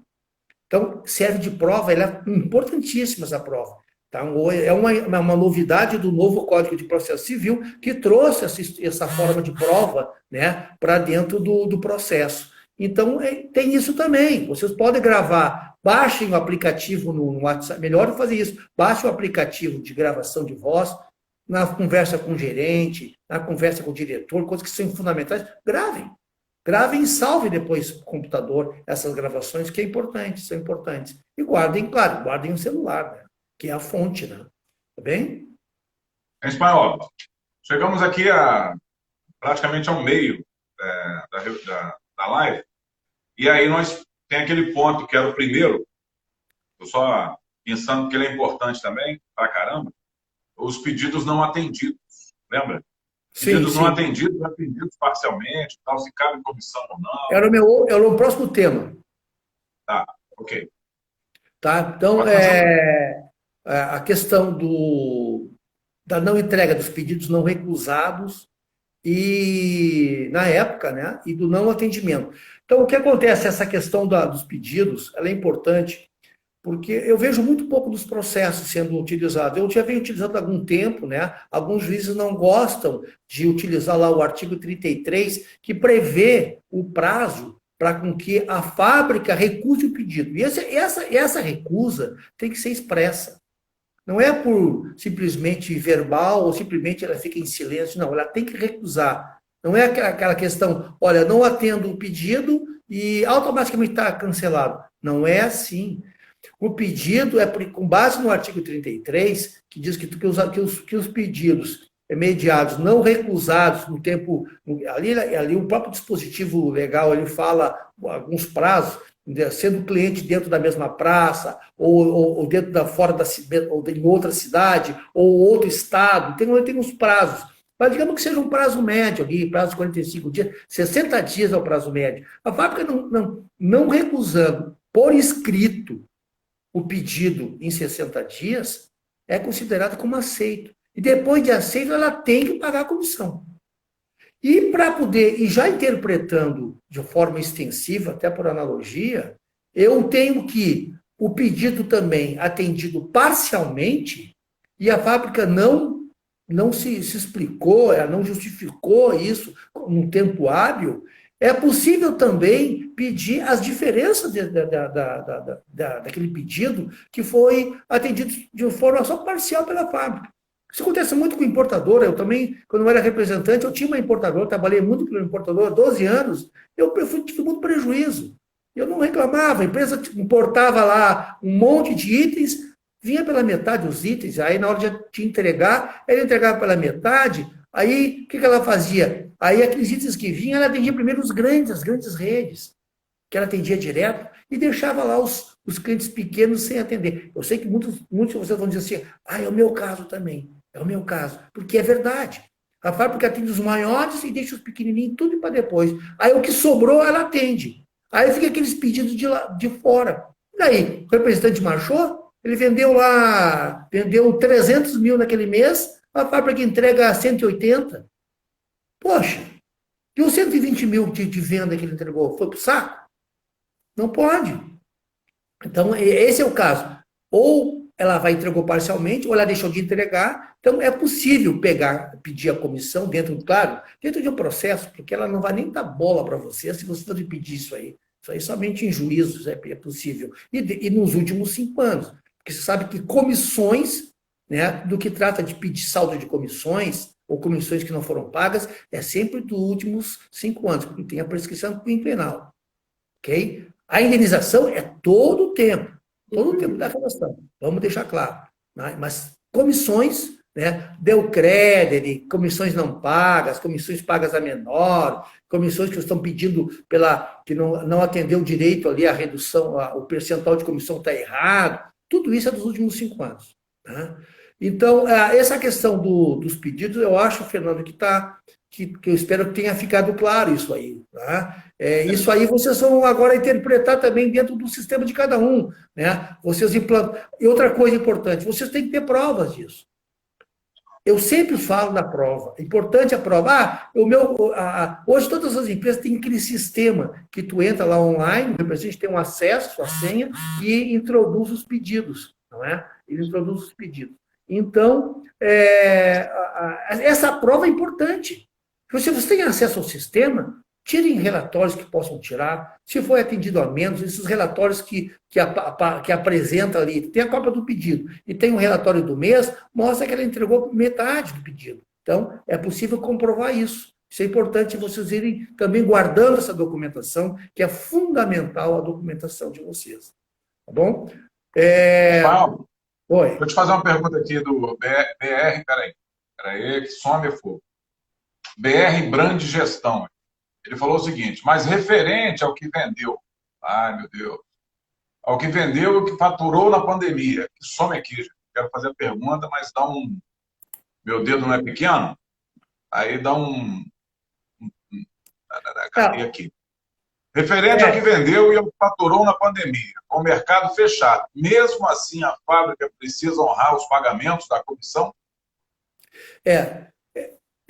Speaker 2: Então, serve de prova, ela é importantíssima essa prova. Então, é uma novidade do novo Código de Processo Civil que trouxe essa forma de prova, né, para dentro do processo. Então, tem isso também. Vocês podem gravar, baixem o aplicativo no WhatsApp, melhor fazer isso, baixem o aplicativo de gravação de voz, na conversa com o gerente, na conversa com o diretor, coisas que são fundamentais, gravem. Gravem e salvem depois no computador essas gravações, que são importantes. E guardem, claro, guardem o celular, né, que é a fonte, né? Tá bem?
Speaker 1: Em espanhol, chegamos aqui praticamente ao meio da live. E aí tem aquele ponto que era o primeiro, eu só pensando que ele é importante também, pra caramba, os pedidos não atendidos, lembra? Pedidos não atendidos parcialmente, tal, se cabe comissão ou não.
Speaker 2: Era o próximo tema.
Speaker 1: Tá, ok.
Speaker 2: Tá? Então, a questão da não entrega dos pedidos não recusados e, na época, né, e do não atendimento. Então, o que acontece? Essa questão dos pedidos, ela é importante, porque eu vejo muito pouco dos processos sendo utilizados. Eu já venho utilizando há algum tempo, né? Alguns juízes não gostam de utilizar lá o artigo 33, que prevê o prazo para com que a fábrica recuse o pedido. E essa recusa tem que ser expressa. Não é por simplesmente verbal ou simplesmente ela fica em silêncio, não, ela tem que recusar. Não é aquela questão, olha, não atendo o pedido e automaticamente está cancelado. Não é assim. O pedido é com base no artigo 33, que diz que os pedidos mediados não recusados no tempo. Ali o próprio dispositivo legal ele fala alguns prazos, sendo cliente dentro da mesma praça, ou dentro da fora da ou em outra cidade, ou outro estado, tem uns prazos. Mas digamos que seja um prazo médio ali, prazo de 45 dias, 60 dias é o prazo médio. A fábrica não recusando por escrito o pedido em 60 dias, é considerado como aceito. E depois de aceito, ela tem que pagar a comissão. E para poder, e já interpretando de forma extensiva, até por analogia, eu tenho que o pedido também atendido parcialmente, e a fábrica não se explicou, ela não justificou isso num tempo hábil, é possível também pedir as diferenças daquele pedido que foi atendido de forma só parcial pela fábrica. Isso acontece muito com importadora. Eu também, quando eu era representante, eu tinha uma importadora, trabalhei muito com uma importadora, 12 anos, eu tive muito prejuízo. Eu não reclamava, a empresa importava lá um monte de itens, vinha pela metade os itens, aí na hora de entregar, ela entregava pela metade, aí o que ela fazia? Aí aqueles itens que vinham, ela atendia primeiro as grandes redes, que ela atendia direto, e deixava lá os clientes pequenos sem atender. Eu sei que muitos de vocês vão dizer assim, é o meu caso também, é o meu caso, porque é verdade. A fábrica atende os maiores e deixa os pequenininhos tudo para depois. Aí o que sobrou, ela atende. Aí fica aqueles pedidos de fora. E daí, o representante marchou, ele vendeu 300 mil naquele mês, a fábrica entrega 180. Poxa, e os 120 mil de venda que ele entregou, foi para o saco? Não pode. Então, esse é o caso. Ou ela entregou parcialmente, ou ela deixou de entregar. Então, é possível pedir a comissão dentro de um processo, porque ela não vai nem dar bola para você se você não pedir isso aí. Isso aí somente em juízos é possível. E nos últimos 5 anos. Porque você sabe que comissões, né, do que trata de pedir saldo de comissões, ou comissões que não foram pagas, é sempre dos últimos 5 anos, porque tem a prescrição quinquenal. Ok? A indenização é todo o tempo da relação. Vamos deixar claro. Né? Mas comissões, né, deu crédito, comissões não pagas, comissões pagas a menor, comissões que estão pedindo que não atendeu direito ali a redução, o percentual de comissão está errado. Tudo isso é dos últimos 5 anos. Né? Então, essa questão dos pedidos, eu acho, Fernando, que eu espero que tenha ficado claro isso aí. Tá? Isso aí vocês vão agora interpretar também dentro do sistema de cada um. Né? Vocês implantam. E outra coisa importante, vocês têm que ter provas disso. Eu sempre falo da prova. É importante a prova. Hoje todas as empresas têm aquele sistema que tu entra lá online, o representante tem um acesso à senha e introduz os pedidos. Não é? Ele introduz os pedidos. Então, essa prova é importante. Se você tem acesso ao sistema, tirem relatórios que possam tirar. Se foi atendido a menos, esses relatórios que apresenta ali, tem a cópia do pedido e tem um relatório do mês, mostra que ela entregou metade do pedido. Então, é possível comprovar isso. Isso é importante vocês irem também guardando essa documentação, que é fundamental a documentação de vocês. Tá bom?
Speaker 1: Paulo,
Speaker 2: Oi.
Speaker 1: vou te fazer uma pergunta aqui do BR, peraí, que some fogo. BR Brand Gestão. Ele falou o seguinte, mas referente ao que vendeu, ai meu Deus, ao que vendeu e o que faturou na pandemia, que some aqui, gente. Quero fazer a pergunta, mas meu dedo não é pequeno, aí dá cadê aqui? Referente ao que vendeu e ao que faturou na pandemia, com o mercado fechado, mesmo assim a fábrica precisa honrar os pagamentos da comissão?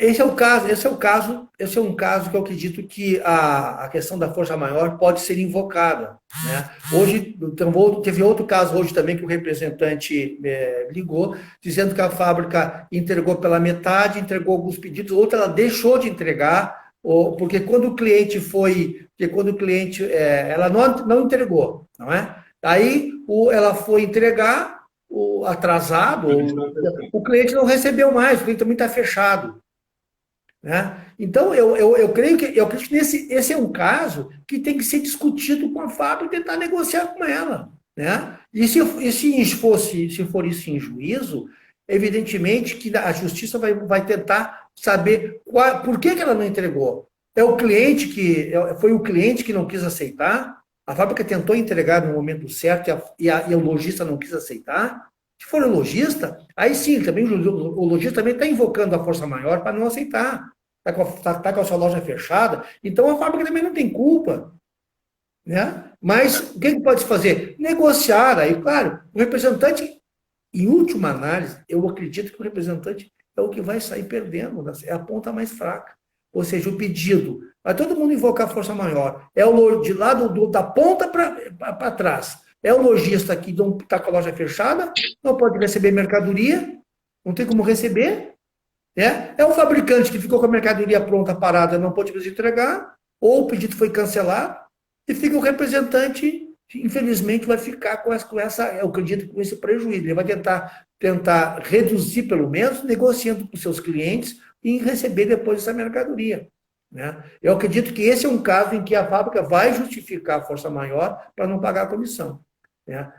Speaker 2: Esse é um caso que eu acredito que a questão da força maior pode ser invocada. Né? Hoje, teve outro caso hoje também que o representante ligou, dizendo que a fábrica entregou pela metade, entregou alguns pedidos, outra ela deixou de entregar, porque quando o cliente ela não entregou, não é? Aí ela foi entregar, atrasado, o cliente não recebeu mais, o cliente também está fechado. né? Então, eu creio que esse é um caso que tem que ser discutido com a fábrica e tentar negociar com ela, né? Se for isso em juízo, evidentemente que a justiça vai tentar saber por que ela não entregou. Foi o cliente que não quis aceitar, a fábrica tentou entregar no momento certo e o lojista não quis aceitar. Se for o lojista, aí sim, também o lojista também está invocando a força maior para não aceitar. Está com a sua loja fechada, então a fábrica também não tem culpa. Né? Mas o que pode fazer? Negociar. Aí, claro, o representante, em última análise, eu acredito que o representante é o que vai sair perdendo, é a ponta mais fraca. Ou seja, o pedido. Vai todo mundo invocar a força maior. É de lá da ponta para trás. É o lojista que está com a loja fechada, não pode receber mercadoria, não tem como receber. É o fabricante que ficou com a mercadoria pronta, parada, não pôde mais entregar, ou o pedido foi cancelado, e fica o representante, infelizmente, vai ficar com essa, eu acredito, com esse prejuízo. Ele vai tentar reduzir, pelo menos, negociando com seus clientes e receber depois essa mercadoria. Né? Eu acredito que esse é um caso em que a fábrica vai justificar a força maior para não pagar a comissão. Né?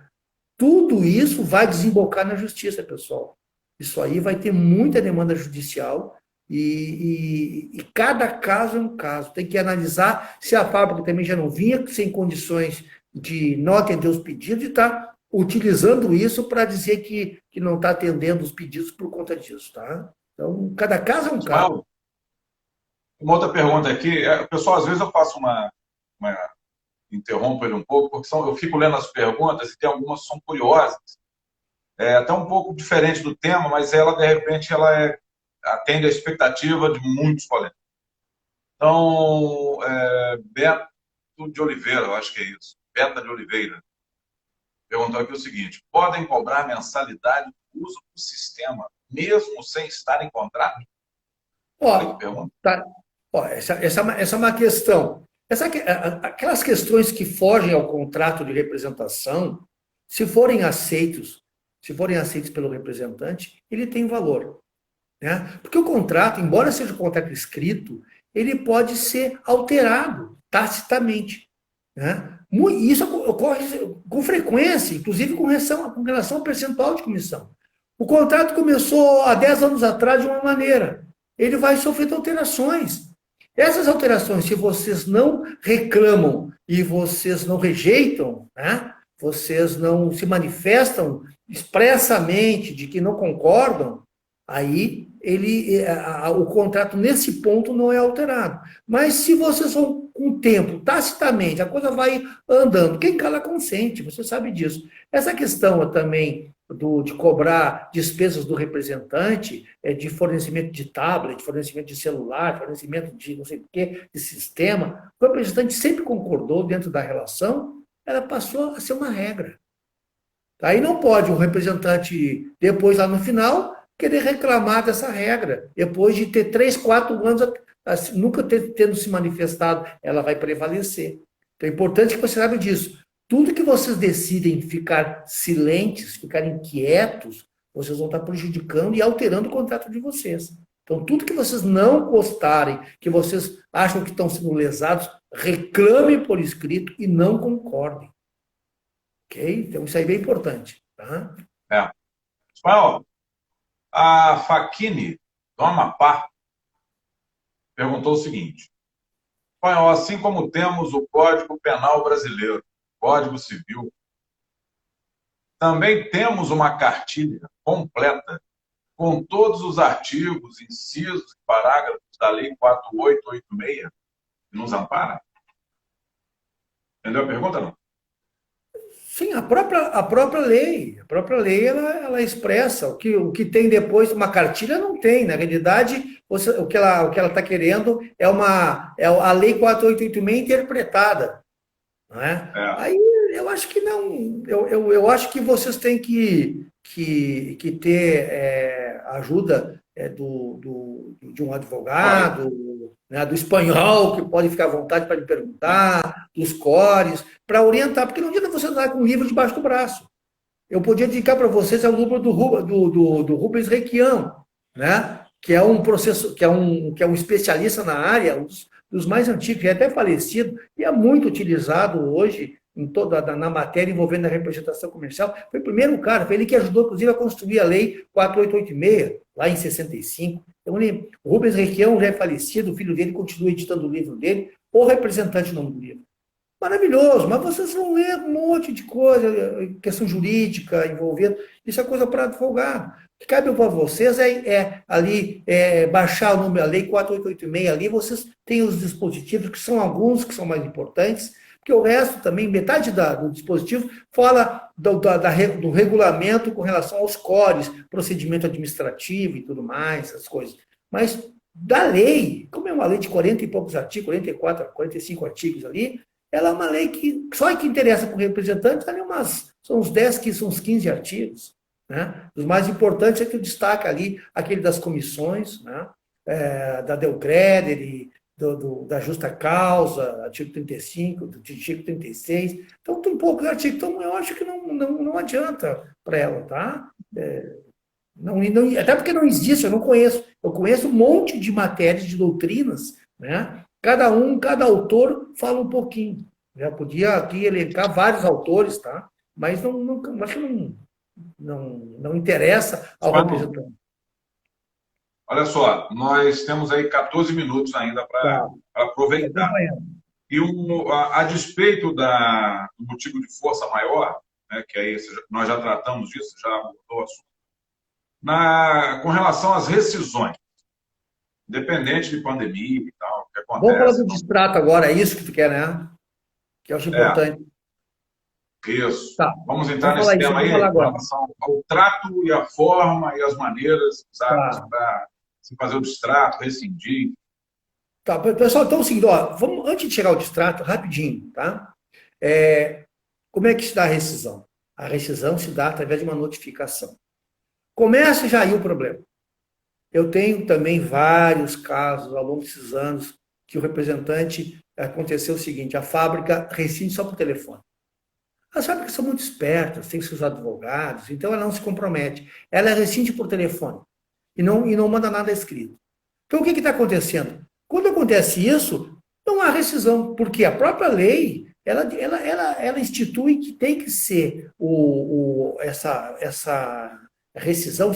Speaker 2: Tudo isso vai desembocar na justiça, pessoal. Isso aí vai ter muita demanda judicial e cada caso é um caso. Tem que analisar se a fábrica também já não vinha sem condições de não atender os pedidos e está utilizando isso para dizer que não está atendendo os pedidos por conta disso. Tá? Então, cada caso é um caso.
Speaker 1: Uma outra pergunta aqui. Pessoal, às vezes eu faço interrompo ele um pouco, porque eu fico lendo as perguntas e tem algumas que são curiosas. Até um pouco diferente do tema, mas ela, de repente, atende a expectativa de muitos colegas. Então, Beto de Oliveira, eu acho que é isso. Beta de Oliveira perguntou aqui o seguinte: podem cobrar mensalidade do uso do sistema, mesmo sem estar em contrato?
Speaker 2: Essa é uma questão. Aquelas questões que fogem ao contrato de representação, se forem aceitos pelo representante, ele tem valor. Né? Porque o contrato, embora seja um contrato escrito, ele pode ser alterado tacitamente. Né? Isso ocorre com frequência, inclusive com relação ao percentual de comissão. O contrato começou há 10 anos atrás de uma maneira, ele vai sofrer alterações. Essas alterações, se vocês não reclamam e vocês não rejeitam, né? Vocês não se manifestam expressamente de que não concordam, aí o contrato nesse ponto não é alterado. Mas se vocês vão com o tempo, tacitamente, a coisa vai andando, quem cala consente, você sabe disso. Essa questão também de cobrar despesas do representante, de fornecimento de tablet, fornecimento de celular, fornecimento de não sei o quê, de sistema, o representante sempre concordou dentro da relação, ela passou a ser uma regra. Aí não pode o representante, depois lá no final, querer reclamar dessa regra. Depois de ter 3, 4 anos, nunca tendo se manifestado, ela vai prevalecer. Então é importante que você saiba disso. Tudo que vocês decidem ficar silentes, ficarem quietos, vocês vão estar prejudicando e alterando o contrato de vocês. Então, tudo que vocês não gostarem, que vocês acham que estão sendo lesados, reclamem por escrito e não concordem. Ok? Então, isso aí é bem importante. Tá?
Speaker 1: Ismael, a Faquini, do Amapá, perguntou o seguinte: Ismael, assim como temos o Código Penal Brasileiro, Código Civil, também temos uma cartilha completa com todos os artigos, incisos e parágrafos da Lei 4886 que nos ampara? Entendeu a pergunta, não?
Speaker 2: Sim, a própria lei ela expressa o que tem depois. Uma cartilha não tem, na realidade, o que ela está querendo é a Lei 4886 interpretada. Não é? Aí eu acho que não, eu acho que vocês têm que ter ajuda de um advogado, né, do espanhol, que pode ficar à vontade para lhe perguntar, dos cores, para orientar, porque não adianta você andar com um livro debaixo do braço. Eu podia indicar para vocês o livro do Rubens Requião, né? que é um processo, que é um especialista na área, um dos mais antigos, é até falecido, e é muito utilizado hoje em na matéria envolvendo a representação comercial. Foi o primeiro cara, foi ele que ajudou, inclusive, a construir a Lei 4886, lá em 65. Então, o Rubens Requião já é falecido, o filho dele continua editando o livro dele, o representante no nome do livro. Maravilhoso, mas vocês vão ler um monte de coisa, questão jurídica envolvendo, isso é coisa para advogado. O que cabe para vocês baixar o número, a lei 4886 ali, vocês têm os dispositivos, que são alguns que são mais importantes, porque o resto também, metade do dispositivo, fala do regulamento com relação aos cores, procedimento administrativo e tudo mais, essas coisas. Mas da lei, como é uma lei de 40 e poucos artigos, 44, 45 artigos ali, ela é uma lei que só que interessa para o representante, ali são uns 10, são uns 15 artigos. Né? Os mais importantes é que destaca ali aquele das comissões, né? Da Delcreder, da justa causa, artigo 35, do artigo 36. Então, tem poucos artigos. Então, eu acho que não adianta para ela, tá? Até porque não existe, eu não conheço. Eu conheço um monte de matérias, de doutrinas, né? Cada autor fala um pouquinho. Eu podia aqui elencar vários autores, tá? Mas acho que não interessa ao representante.
Speaker 1: Olha só, nós temos aí 14 minutos ainda para aproveitar. E a despeito do motivo de força maior, né, que aí nós já tratamos disso, já abordou o assunto, com relação às rescisões, independente de pandemia e tal, o que acontece.
Speaker 2: Vamos falar do distrato agora, é isso que tu quer, né? Que eu acho importante.
Speaker 1: Isso. Tá. Vamos entrar nesse tema aí, com relação ao trato e a forma e as maneiras usadas para se fazer o distrato, rescindir.
Speaker 2: Tá, pessoal, então é o seguinte, antes de chegar ao distrato, rapidinho, tá? Como é que se dá a rescisão? A rescisão se dá através de uma notificação. Começa já aí o problema. Eu tenho também vários casos ao longo desses anos que o representante aconteceu o seguinte, a fábrica rescinde só por telefone. As fábricas são muito espertas, tem seus advogados, então ela não se compromete. Ela rescinde por telefone e não manda nada escrito. Então o que está acontecendo? Quando acontece isso, não há rescisão, porque a própria lei ela institui que tem que ser essa rescisão,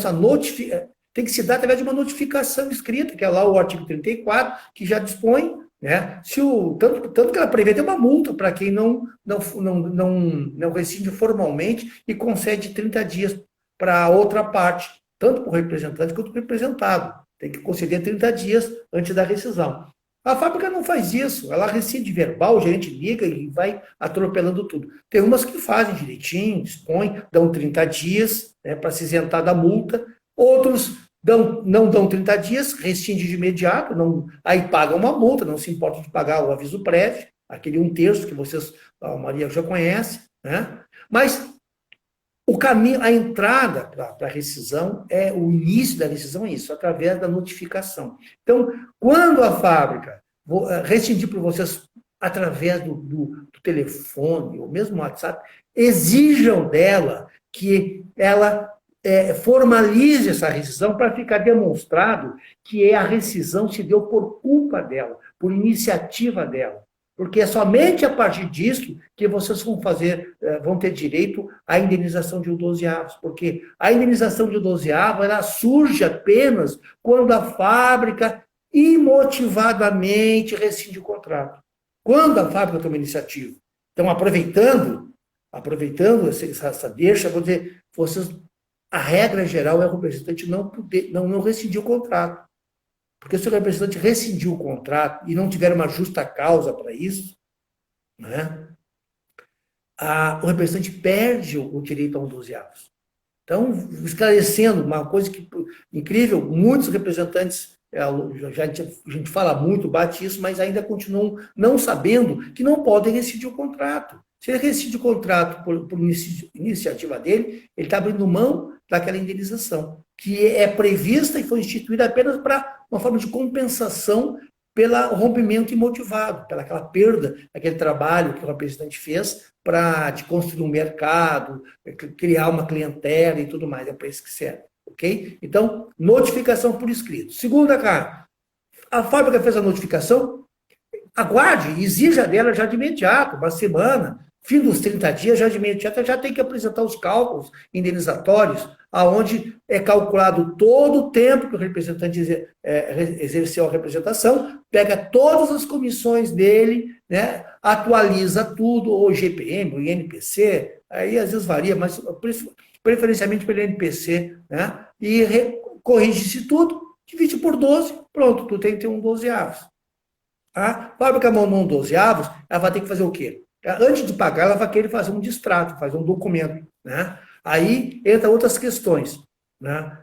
Speaker 2: tem que se dar através de uma notificação escrita, que é lá o artigo 34, que já dispõe, né? Tanto que ela prevê até uma multa para quem não rescinde formalmente e concede 30 dias para a outra parte, tanto para o representante quanto para o representado. Tem que conceder 30 dias antes da rescisão. A fábrica não faz isso, ela rescinde verbal, o gerente liga e vai atropelando tudo. Tem umas que fazem direitinho, dispõem, dão 30 dias, né, para se isentar da multa, outros não dão 30 dias, rescinde de imediato, aí pagam uma multa, não se importa de pagar o aviso prévio, aquele 1/3 que a Maria já conhece, né? Mas o caminho, a entrada para a rescisão, o início da rescisão é isso, através da notificação. Então, quando a fábrica rescindir por vocês através do telefone, ou mesmo WhatsApp, exijam dela que ela formalize essa rescisão para ficar demonstrado que a rescisão se deu por culpa dela, por iniciativa dela. Porque é somente a partir disso que vocês vão ter direito à indenização de 12avos. Porque a indenização de 12avos, ela surge apenas quando a fábrica imotivadamente rescinde o contrato. Quando a fábrica toma iniciativa. Então, aproveitando essa deixa, vou dizer, a regra geral é o representante não rescindir o contrato. Porque se o representante rescindiu o contrato e não tiver uma justa causa para isso, né, o representante perde o direito a 12avos. Então, esclarecendo uma coisa incrível, muitos representantes, a gente fala muito, bate isso, mas ainda continuam não sabendo que não podem rescindir o contrato. Se ele rescinde o contrato por iniciativa dele, ele está abrindo mão daquela indenização, que é prevista e foi instituída apenas para uma forma de compensação pelo rompimento imotivado, pelaquela perda, aquele trabalho que o representante fez de construir um mercado, criar uma clientela e tudo mais, é para isso que serve. ok? Então, notificação por escrito. Segunda, cara, a fábrica fez a notificação, aguarde, exija dela já de imediato, uma semana, fim dos 30 dias, já de imediato, já tem que apresentar os cálculos indenizatórios, aonde é calculado todo o tempo que o representante exerceu a representação, pega todas as comissões dele, né, atualiza tudo, ou o GPM, o INPC, aí às vezes varia, mas preferencialmente pelo INPC, né, e corrige-se tudo, divide por 12, pronto, tu tem que ter um 12avos. A fábrica mandou um 12avos, ela vai ter que fazer o quê? Antes de pagar, ela vai querer fazer um distrato, fazer um documento, né? Aí entra outras questões, né?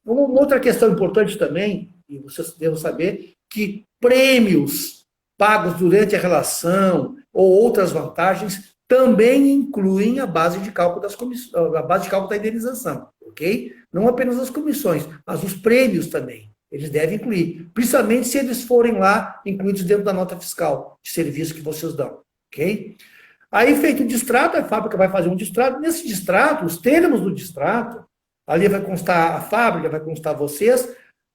Speaker 2: Uma outra questão importante também, e vocês devem saber, que prêmios pagos durante a relação ou outras vantagens também incluem a base de cálculo a base de cálculo da indenização, ok? Não apenas as comissões, mas os prêmios também. Eles devem incluir, principalmente se eles forem lá incluídos dentro da nota fiscal de serviço que vocês dão, ok? Aí, feito o distrato, a fábrica vai fazer um distrato. Nesse distrato, os termos do distrato, ali vai constar a fábrica, vai constar vocês.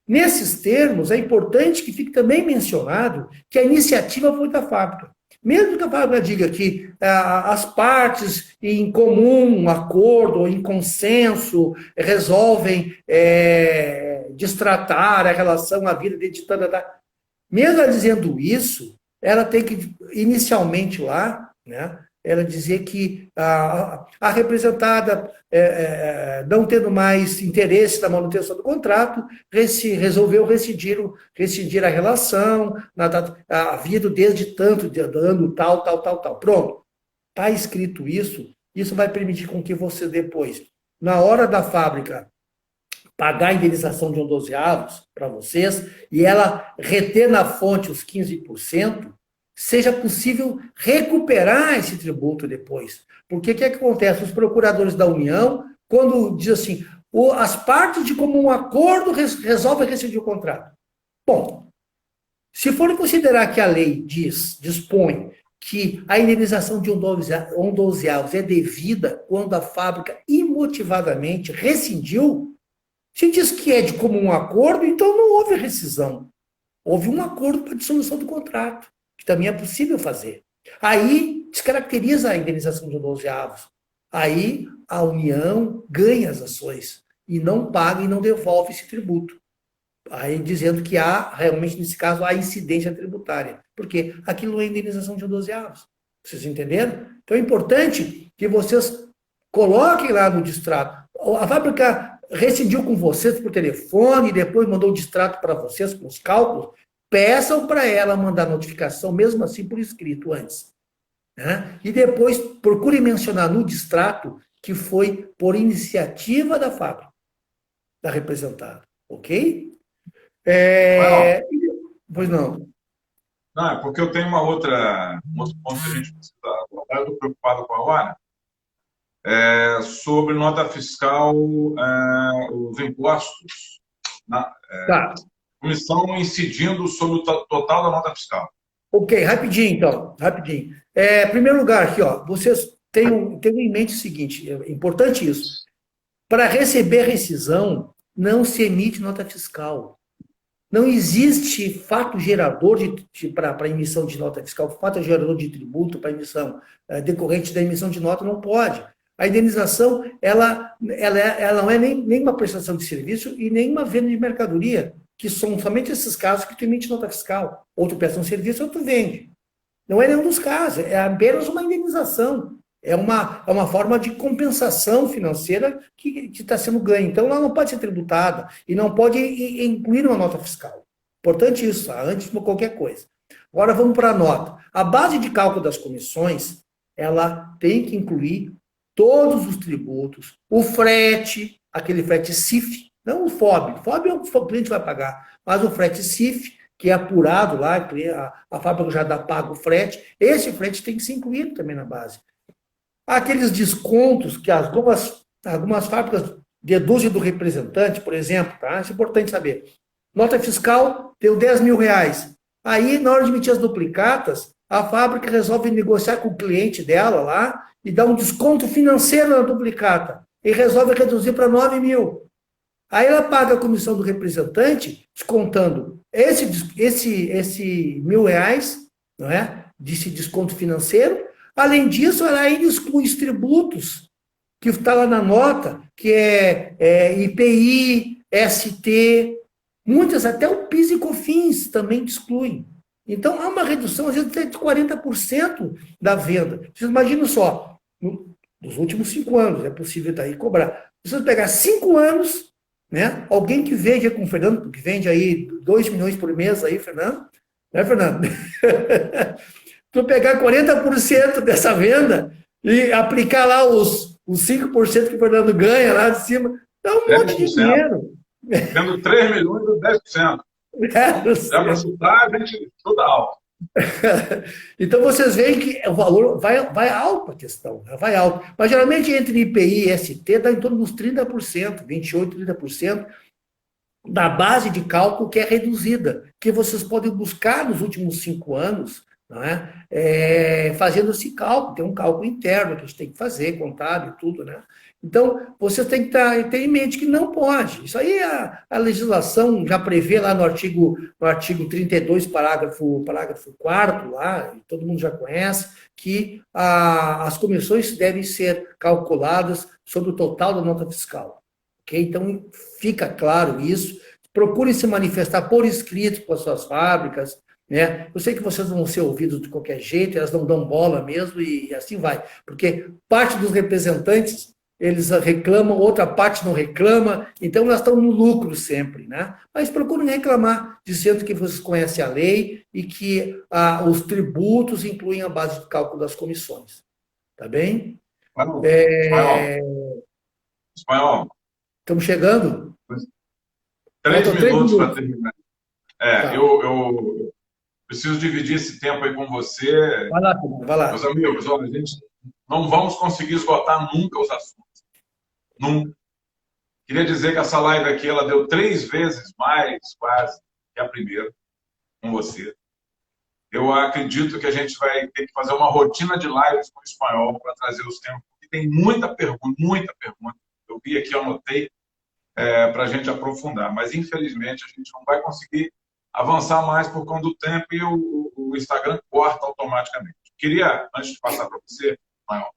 Speaker 2: Nesses termos, é importante que fique também mencionado que a iniciativa foi da fábrica. Mesmo que a fábrica diga que as partes em comum, um acordo ou em consenso, resolvem distratar a relação, a vida de mesmo ela dizendo isso, ela tem que, inicialmente lá, né, ela dizer que a representada, não tendo mais interesse na manutenção do contrato, resolveu rescindir a relação, havido desde tanto, dando tal. Pronto. Está escrito isso, isso vai permitir com que você depois, na hora da fábrica, pagar a indenização de um 12avos para vocês, e ela reter na fonte os 15%, seja possível recuperar esse tributo depois. Porque o que acontece? Os procuradores da União, quando diz assim, as partes de comum acordo resolvem rescindir o contrato. Bom, se for considerar que a lei dispõe que a indenização de um 12avos é devida quando a fábrica imotivadamente rescindiu, se diz que é de comum acordo, então não houve rescisão. Houve um acordo para a dissolução do contrato, que também é possível fazer. Aí descaracteriza a indenização de 12avos. Aí a União ganha as ações e não paga e não devolve esse tributo. Aí dizendo que há, realmente, nesse caso, há incidência tributária. Porque aquilo não é indenização de 12avos. Vocês entenderam? Então é importante que vocês coloquem lá no distrato. A fábrica rescindiu com vocês por telefone, e depois mandou o distrato para vocês com os cálculos. Peçam para ela mandar notificação, mesmo assim, por escrito antes. Né? E depois procure mencionar no distrato que foi por iniciativa da fábrica, da representada. Ok? Pois não.
Speaker 1: Não, é porque eu tenho um outro ponto que a gente precisa abordar. Eu estou preocupado com a hora. Sobre nota fiscal, os impostos.
Speaker 2: Tá.
Speaker 1: Comissão incidindo sobre o total da nota fiscal.
Speaker 2: Ok, rapidinho então, rapidinho. Em primeiro lugar aqui, ó, vocês tenham em mente o seguinte, é importante isso. Para receber rescisão, não se emite nota fiscal. Não existe fato gerador para emissão de nota fiscal, fato gerador de tributo para emissão decorrente da emissão de nota, não pode. A indenização, ela não é nem uma prestação de serviço e nem uma venda de mercadoria, que são somente esses casos que tu emite nota fiscal. Ou tu presta um serviço ou tu vende. Não é nenhum dos casos, é apenas uma indenização. É uma forma de compensação financeira que está sendo ganha. Então, ela não pode ser tributada e não pode incluir uma nota fiscal. Importante isso, antes de qualquer coisa. Agora vamos para a nota. A base de cálculo das comissões, ela tem que incluir todos os tributos, o frete, aquele frete CIF, não o FOB. FOB o cliente vai pagar, mas o frete CIF, que é apurado lá, a fábrica já dá pago o frete, esse frete tem que ser incluído também na base. Aqueles descontos que algumas fábricas deduzem do representante, por exemplo, tá? Isso é importante saber. Nota fiscal deu 10 mil reais. Aí, na hora de emitir as duplicatas, a fábrica resolve negociar com o cliente dela lá e dá um desconto financeiro na duplicata. e resolve reduzir para 9 mil. Aí ela paga a comissão do representante, descontando esse R$ 1.000, não é? Desse desconto financeiro. Além disso, ela ainda exclui os tributos, que está lá na nota, que é IPI, ST, muitas, até o PIS e COFINS também excluem. Então, há uma redução, às vezes, de 40% da venda. Vocês imaginam só, nos últimos 5 anos, é possível daí cobrar. Vocês pegar 5 anos, né? Alguém que vende com o Fernando, que vende aí 2 milhões por mês aí, Fernando, né, Fernando? Tu pegar 40% dessa venda e aplicar lá os 5% que o Fernando ganha lá de cima, dá um monte de dinheiro.
Speaker 1: Tendo 3 milhões e 10%. Já para chutar, a gente chuta alto.
Speaker 2: Então, vocês veem que o valor vai alto a questão, né? Vai alto. Mas, geralmente, entre IPI e ST, dá em torno dos 30%, 28%, 30% da base de cálculo que é reduzida, que vocês podem buscar nos últimos 5 anos, não é? Fazendo esse cálculo, tem um cálculo interno que a gente tem que fazer, contábil e tudo, né? Então, vocês têm que ter em mente que não pode. Isso aí a legislação já prevê lá no artigo 32, parágrafo 4º, lá, todo mundo já conhece, que as comissões devem ser calculadas sobre o total da nota fiscal. Okay? Então, fica claro isso. Procurem se manifestar por escrito com as suas fábricas, né? Eu sei que vocês vão ser ouvidos de qualquer jeito, elas não dão bola mesmo e assim vai. Porque parte dos representantes eles reclamam, outra parte não reclama, então nós estamos no lucro sempre, né? Mas procurem reclamar, dizendo que vocês conhecem a lei e que os tributos incluem a base de cálculo das comissões. Tá bem?
Speaker 1: Espanhol.
Speaker 2: Estamos chegando?
Speaker 1: 3 minutos para terminar.
Speaker 2: Tá.
Speaker 1: Eu preciso dividir esse tempo aí com você.
Speaker 2: Vai lá, vai lá.
Speaker 1: Meus amigos, olha, a gente não vamos conseguir esgotar nunca os assuntos. Nunca. Queria dizer que essa live aqui, ela deu 3 vezes mais, quase, que a primeira, com você. Eu acredito que a gente vai ter que fazer uma rotina de lives com o espanhol para trazer os temas, porque tem muita pergunta, muita pergunta. Eu vi aqui, eu anotei, para a gente aprofundar. Mas, infelizmente, a gente não vai conseguir avançar mais por conta do tempo e o Instagram corta automaticamente. Queria, antes de passar para você, espanhol,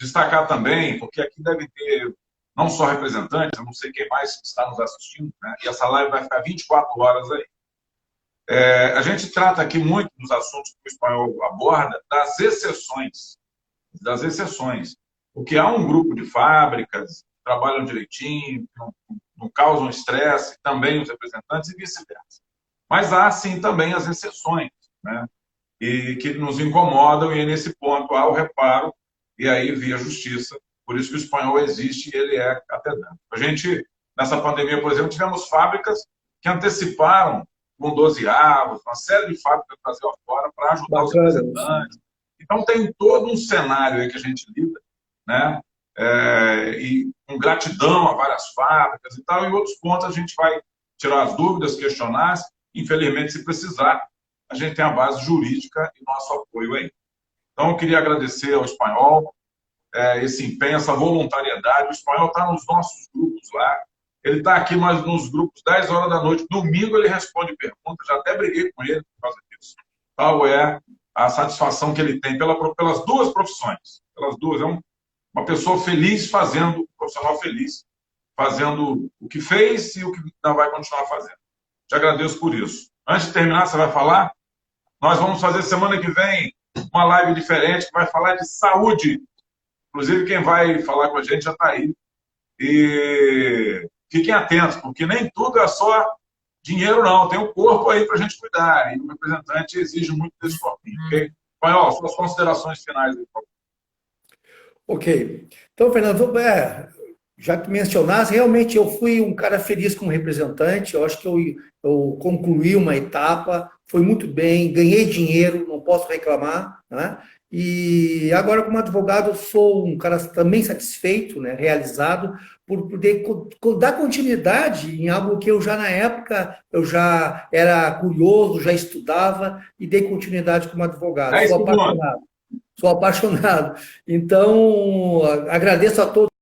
Speaker 1: destacar também, porque aqui deve ter não só representantes, eu não sei quem mais está nos assistindo, né? E essa live vai ficar 24 horas aí. A gente trata aqui muito dos assuntos que o espanhol aborda, das exceções. Porque há um grupo de fábricas que trabalham direitinho, que não causam estresse, também os representantes e vice-versa. Mas há, sim, também as exceções, né? E que nos incomodam, e nesse ponto há o reparo, e aí via justiça. Por isso que o espanhol existe e ele é catedrático. A gente, nessa pandemia, por exemplo, tivemos fábricas que anteciparam com 12 avos, uma série de fábricas do Brasil afora para ajudar os representantes. Então, tem todo um cenário aí que a gente lida, né? E com gratidão a várias fábricas e tal. Em outros pontos, a gente vai tirar as dúvidas, questionar. Infelizmente, se precisar, a gente tem a base jurídica e nosso apoio aí. Então, eu queria agradecer ao espanhol esse empenho, essa voluntariedade. O espanhol está nos nossos grupos lá. Ele está aqui nos grupos 10 horas da noite. Domingo ele responde perguntas. Já até briguei com ele por causa disso. Tal é a satisfação que ele tem pelas duas profissões. Pelas duas. É uma pessoa feliz fazendo, um profissional feliz, fazendo o que fez e o que ainda vai continuar fazendo. Te agradeço por isso. Antes de terminar, você vai falar? Nós vamos fazer semana que vem uma live diferente que vai falar de saúde. Inclusive, quem vai falar com a gente já está aí. E fiquem atentos, porque nem tudo é só dinheiro, não. Tem o corpo aí para a gente cuidar. E o representante exige muito desse corpinho. Ok? Espanhol, suas considerações finais aí, por favor.
Speaker 2: Ok. Então, Fernando, já que mencionaste, realmente eu fui um cara feliz como representante. Eu acho que eu concluí uma etapa, foi muito bem, ganhei dinheiro, não posso reclamar, né? E agora, como advogado, eu sou um cara também satisfeito, né, realizado, por poder dar continuidade em algo que eu já, na época, eu já era curioso, já estudava e dei continuidade como advogado. Sou apaixonado. Então, agradeço a todos.